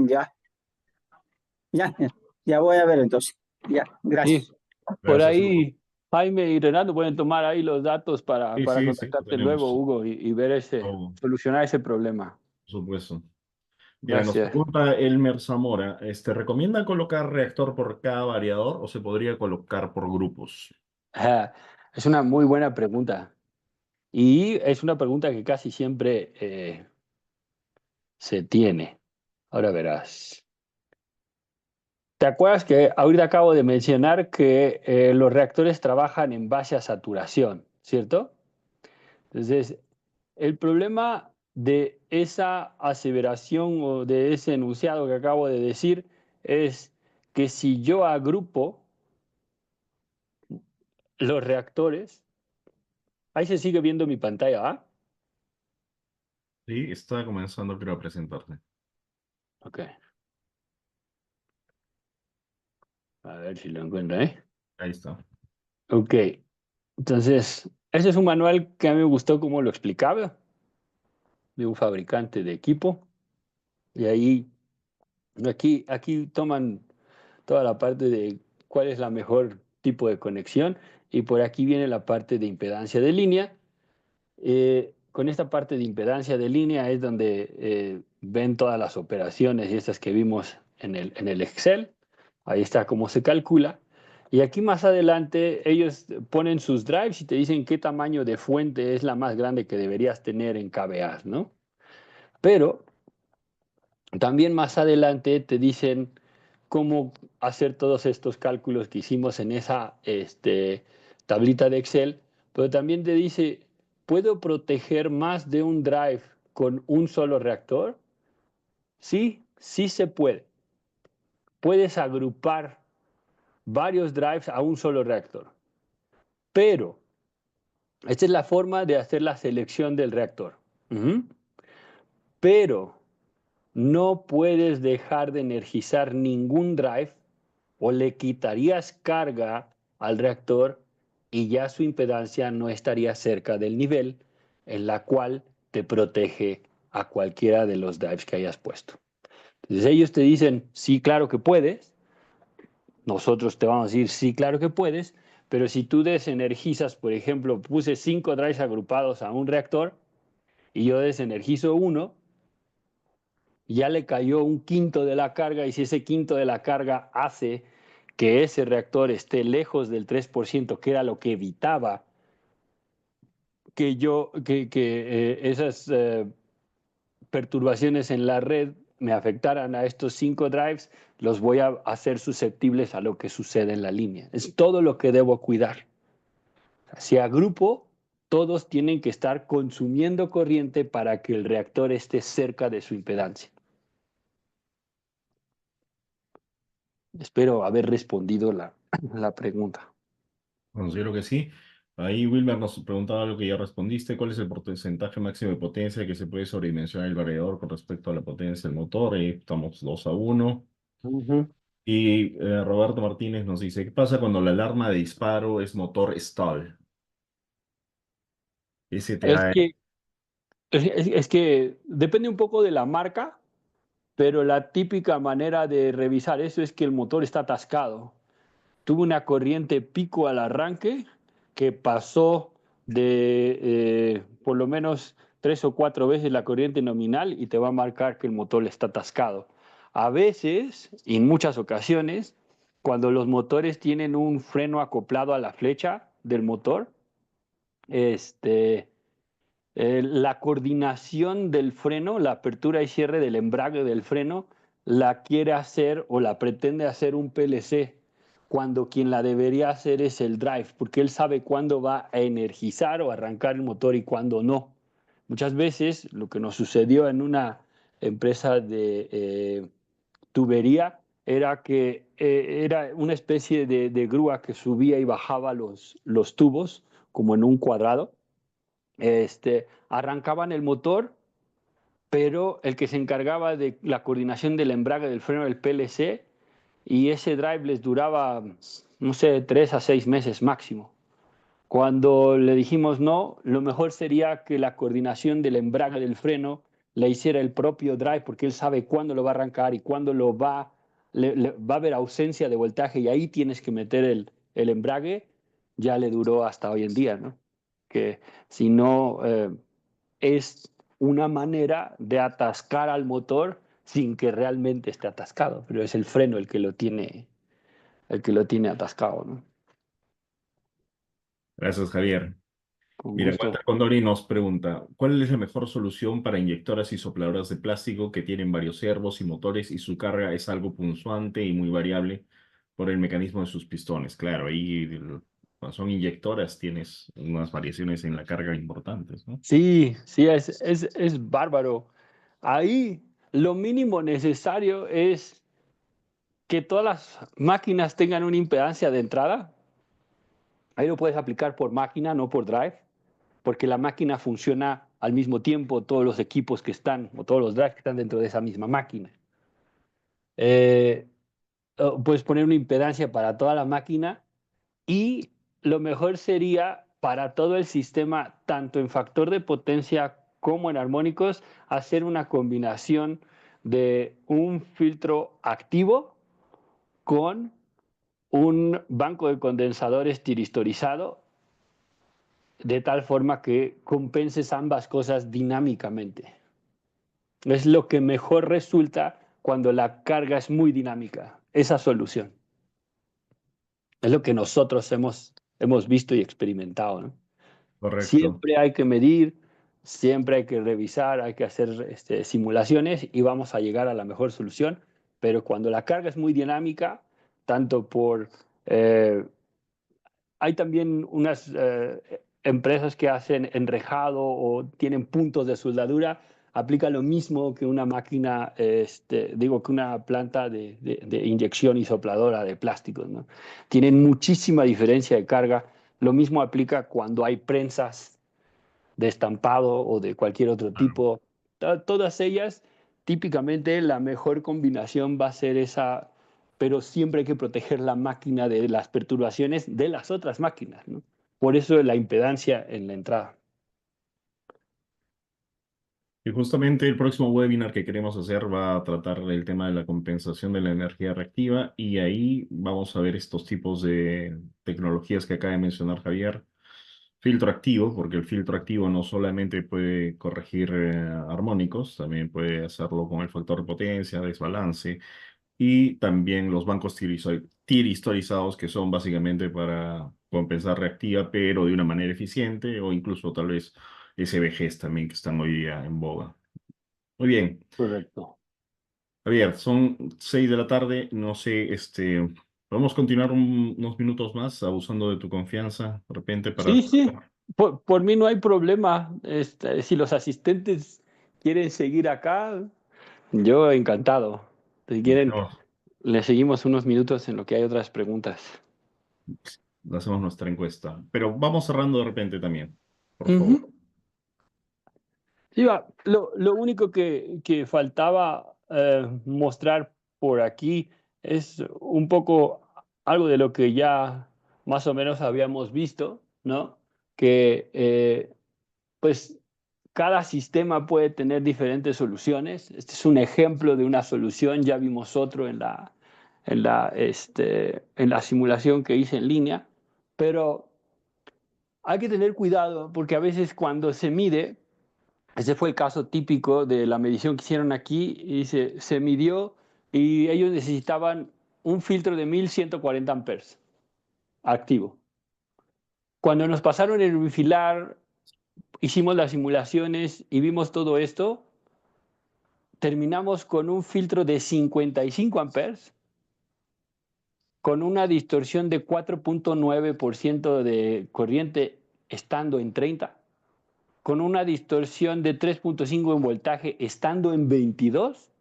Ya, ya, ya voy a ver entonces. Ya, Sí, gracias. por Gracias, Hugo. ahí Jaime y Renato pueden tomar ahí los datos Sí, para sí, sí, contactarte luego, tenemos Hugo, y ver todo, por solucionar ese problema. supuesto. Mira, nos Gracias. pregunta Elmer Zamora, ¿recomienda colocar reactor por cada variador o se podría colocar por grupos? Ah, es una muy buena pregunta. Y es una pregunta que casi siempre se tiene. Ahora verás. ¿Te acuerdas que ahorita acabo de mencionar que los reactores trabajan en base a saturación, ¿cierto? Entonces, el problema de esa aseveración o de ese enunciado que acabo de decir es que si yo agrupo los reactores, ahí se sigue viendo mi pantalla, ¿ah? Sí, está comenzando creo a presentarse. Ok, a ver si lo encuentro, ¿eh? Ahí está. Ok, entonces, ese es un manual que a mí me gustó cómo lo explicaba, de un fabricante de equipo, y ahí, aquí toman toda la parte de cuál es la mejor tipo de conexión y por aquí viene la parte de impedancia de línea. Con esta parte de impedancia de línea es donde ven todas las operaciones y estas que vimos en el Excel. Ahí está cómo se calcula. Y aquí más adelante ellos ponen sus drives y te dicen qué tamaño de fuente es la más grande que deberías tener en KVA, ¿no? Pero también más adelante te dicen cómo hacer todos estos cálculos que hicimos en esa tablita de Excel, pero también te dice, ¿puedo proteger más de un drive con un solo reactor? Sí, sí se puede. Puedes agrupar varios drives a un solo reactor, pero esta es la forma de hacer la selección del reactor. Ujú. Pero no puedes dejar de energizar ningún drive o le quitarías carga al reactor y ya su impedancia no estaría cerca del nivel en la cual te protege a cualquiera de los drives que hayas puesto. Entonces ellos te dicen, sí, claro que puedes. Nosotros te vamos a decir, sí, claro que puedes. Pero si tú desenergizas, por ejemplo, puse 5 drives agrupados a un reactor y yo desenergizo uno, ya le cayó un quinto de la carga, y si ese quinto de la carga hace que ese reactor esté lejos del 3%, que era lo que evitaba que esas perturbaciones en la red me afectaran a estos 5 drives, los voy a hacer susceptibles a lo que sucede en la línea. Es todo lo que debo cuidar. Si agrupo, todos tienen que estar consumiendo corriente para que el reactor esté cerca de su impedancia. Espero haber respondido la pregunta. Considero que sí. Ahí Wilmer nos preguntaba lo que ya respondiste. ¿Cuál es el porcentaje máximo de potencia que se puede sobredimensionar el variador con respecto a la potencia del motor? Estamos 2-1. Ujú. Y Roberto Martínez nos dice, ¿qué pasa cuando la alarma de disparo es motor stall? Es STA. que, es que depende un poco de la marca, pero la típica manera de revisar eso es que el motor está atascado. Tuvo una corriente pico al arranque que pasó de por lo menos 3 o 4 veces la corriente nominal y te va a marcar que el motor está atascado. A veces, y en muchas ocasiones, cuando los motores tienen un freno acoplado a la flecha del motor, este, la coordinación del freno, la apertura y cierre del embrague del freno, la quiere hacer o la pretende hacer un PLC, cuando quien la debería hacer es el drive, porque él sabe cuándo va a energizar o arrancar el motor y cuándo no. Muchas veces lo que nos sucedió en una empresa de tubería era que era una especie de grúa que subía y bajaba los tubos como en un cuadrado. Arrancaban el motor, pero el que se encargaba de la coordinación del embrague del freno del PLC, y ese drive les duraba, no sé, 3 a 6 meses máximo. Cuando le dijimos no, lo mejor sería que la coordinación del embrague del freno la hiciera el propio drive, porque él sabe cuándo lo va a arrancar y cuándo va a haber ausencia de voltaje, y ahí tienes que meter el embrague. Ya le duró hasta hoy en día, ¿no? Que si no, es una manera de atascar al motor sin que realmente esté atascado, pero es el freno el que lo tiene atascado, ¿no? Gracias, Javier. Con Mira, gusto. Walter Condori nos pregunta, ¿cuál es la mejor solución para inyectoras y sopladoras de plástico que tienen varios servos y motores y su carga es algo puntuante y muy variable por el mecanismo de sus pistones? Claro, ahí cuando son inyectoras tienes unas variaciones en la carga importantes, ¿no? Sí, sí, es bárbaro. Ahí lo mínimo necesario es que todas las máquinas tengan una impedancia de entrada. Ahí lo puedes aplicar por máquina, no por drive, porque la máquina funciona al mismo tiempo, todos los equipos que están, o todos los drives que están dentro de esa misma máquina. Eh, Puedes poner una impedancia para toda la máquina, y lo mejor sería para todo el sistema, tanto en factor de potencia como en armónicos, hacer una combinación de un filtro activo con un banco de condensadores tiristorizado, de tal forma que compenses ambas cosas dinámicamente. Es lo que mejor resulta cuando la carga es muy dinámica, esa solución. Es lo que nosotros hemos visto y experimentado, ¿no? Correcto. Siempre hay que medir, siempre hay que revisar, hay que hacer simulaciones y vamos a llegar a la mejor solución, pero cuando la carga es muy dinámica, tanto por... hay también unas empresas que hacen enrejado o tienen puntos de soldadura. aplica lo mismo que una máquina, digo, que una planta de inyección isopladora de plásticos, ¿no? Tienen muchísima diferencia de carga. Lo mismo aplica cuando hay prensas de estampado o de cualquier otro tipo. Todas ellas, típicamente la mejor combinación va a ser esa, pero siempre hay que proteger la máquina de las perturbaciones de las otras máquinas, ¿no? Por eso la impedancia en la entrada. Y justamente el próximo webinar que queremos hacer va a tratar el tema de la compensación de la energía reactiva y ahí vamos a ver estos tipos de tecnologías que acaba de mencionar Javier. Filtro activo, porque el filtro activo no solamente puede corregir armónicos, también puede hacerlo con el factor de potencia, desbalance y también los bancos tiristorizados que son básicamente para compensar reactiva, pero de una manera eficiente o incluso tal vez SVGs también que están hoy día en boga. Muy bien, Correcto. Javier, son 6 de la tarde, no sé, podemos continuar unos minutos más abusando de tu confianza de repente para... Sí, sí, por mí no hay problema. Si los asistentes quieren seguir acá, yo encantado. Si quieren, le seguimos unos minutos en lo que hay otras preguntas. Hacemos nuestra encuesta, pero vamos cerrando de repente también, por favor. Ujú. Sí, lo único que faltaba mostrar por aquí es un poco algo de lo que ya más o menos habíamos visto, ¿no? Que pues cada sistema puede tener diferentes soluciones. Este es un ejemplo de una solución, ya vimos otro en la simulación que hice en línea, pero hay que tener cuidado porque a veces cuando se mide, ese fue el caso típico de la medición que hicieron aquí, y se midió y ellos necesitaban un filtro de 1140 amperes activo. Cuando nos pasaron el bifilar, hicimos las simulaciones y vimos todo esto, terminamos con un filtro de 55 amperes, con una distorsión de 4.9% de corriente estando en 30, con una distorsión de 3.5 en voltaje estando en 22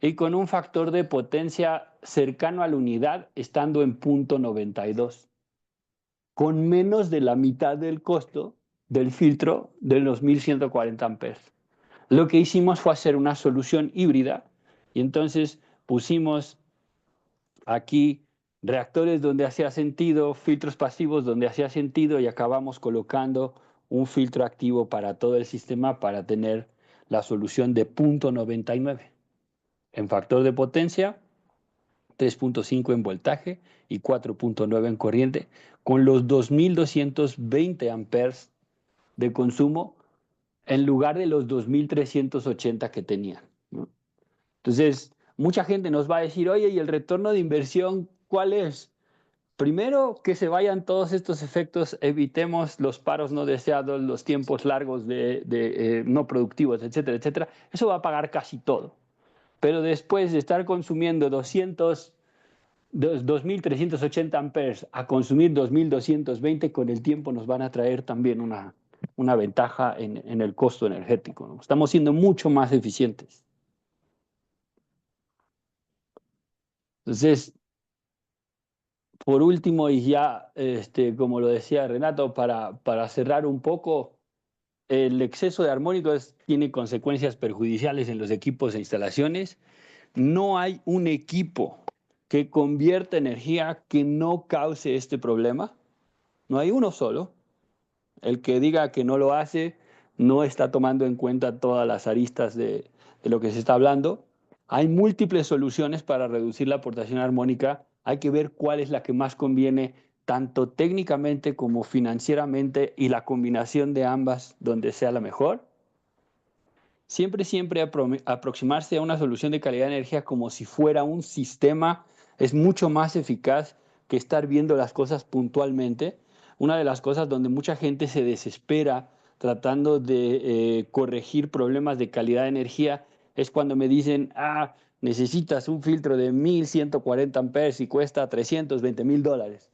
y con un factor de potencia cercano a la unidad estando en 0.92, con menos de la mitad del costo del filtro de los 1140 amperes. Lo que hicimos fue hacer una solución híbrida y entonces pusimos aquí reactores donde hacía sentido, filtros pasivos donde hacía sentido y acabamos colocando un filtro activo para todo el sistema para tener la solución de 0.99 en factor de potencia, 3.5 en voltaje y 4.9 en corriente, con los 2220 amperes de consumo en lugar de los 2380 que tenían, ¿no? Entonces, mucha gente nos va a decir, oye, ¿y el retorno de inversión cuál es? Primero, que se vayan todos estos efectos, evitemos los paros no deseados, los tiempos largos no productivos, etcétera, etcétera. Eso va a pagar casi todo. Pero después de estar consumiendo 2.380 amperes a consumir 2.220, con el tiempo nos van a traer también una ventaja en el costo energético, ¿no? Estamos siendo mucho más eficientes. Entonces, por último, y ya, como lo decía Renato, para cerrar un poco, el exceso de armónicos tiene consecuencias perjudiciales en los equipos e instalaciones. No hay un equipo que convierta energía que no cause este problema. No hay uno solo. El que diga que no lo hace no está tomando en cuenta todas las aristas de lo que se está hablando. Hay múltiples soluciones para reducir la aportación armónica. Hay que ver cuál es la que más conviene, tanto técnicamente como financieramente, y la combinación de ambas donde sea la mejor. Siempre aproximarse a una solución de calidad de energía como si fuera un sistema es mucho más eficaz que estar viendo las cosas puntualmente. Una de las cosas donde mucha gente se desespera tratando de corregir problemas de calidad de energía es cuando me dicen, necesitas un filtro de 1140 amperes y cuesta $320,000.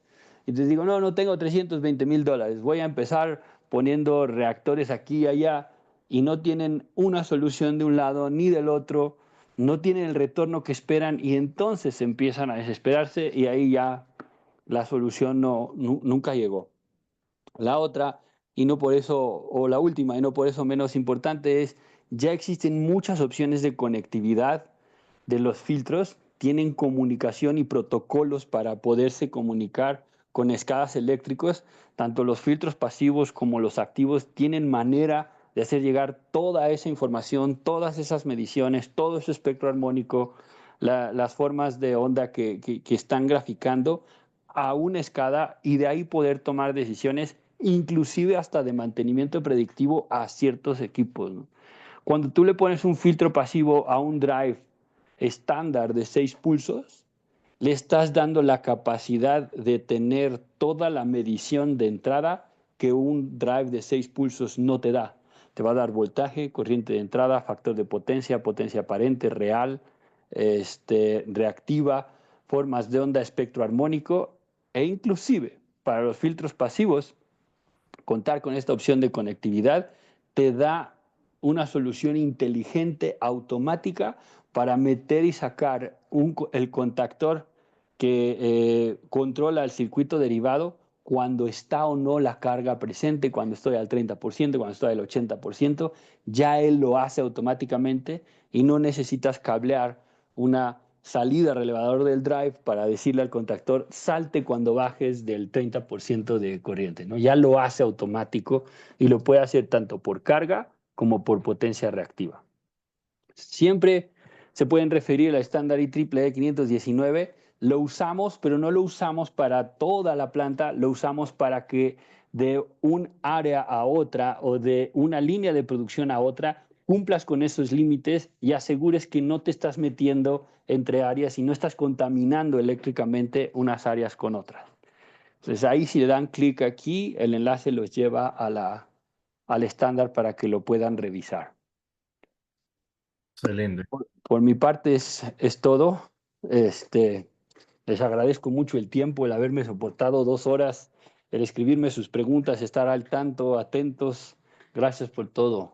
Y te digo, no tengo $320,000, voy a empezar poniendo reactores aquí y allá. y no tienen una solución de un lado ni del otro, no tienen el retorno que esperan y entonces empiezan a desesperarse y ahí ya la solución nunca llegó. La otra, y no por eso, o la última, y no por eso menos importante, es ya existen muchas opciones de conectividad de los filtros, tienen comunicación y protocolos para poderse comunicar con escalas eléctricos, tanto los filtros pasivos como los activos tienen manera de hacer llegar toda esa información, todas esas mediciones, todo ese espectro armónico, las formas de onda que están graficando a una escala y de ahí poder tomar decisiones, inclusive hasta de mantenimiento predictivo a ciertos equipos, ¿no? Cuando tú le pones un filtro pasivo a un drive estándar de 6 pulsos, le estás dando la capacidad de tener toda la medición de entrada que un drive de 6 pulsos no te da. Te va a dar voltaje, corriente de entrada, factor de potencia, potencia aparente, real, reactiva, formas de onda, espectro armónico e inclusive para los filtros pasivos, contar con esta opción de conectividad te da una solución inteligente, automática, para meter y sacar el contactor que controla el circuito derivado cuando está o no la carga presente, cuando estoy al 30%, cuando estoy al 80%, ya él lo hace automáticamente y no necesitas cablear una salida relevador del drive para decirle al contactor, salte cuando bajes del 30% de corriente, ¿no? Ya lo hace automático y lo puede hacer tanto por carga como por potencia reactiva. Siempre se pueden referir al estándar IEEE 519, lo usamos, pero no lo usamos para toda la planta, lo usamos para que de un área a otra o de una línea de producción a otra cumplas con esos límites y asegures que no te estás metiendo entre áreas y no estás contaminando eléctricamente unas áreas con otras. Entonces ahí si le dan clic aquí, el enlace los lleva al estándar para que lo puedan revisar. Excelente. Por mi parte es todo. Les agradezco mucho el tiempo, el haberme soportado 2 horas, el escribirme sus preguntas, estar al tanto, atentos. Gracias por todo.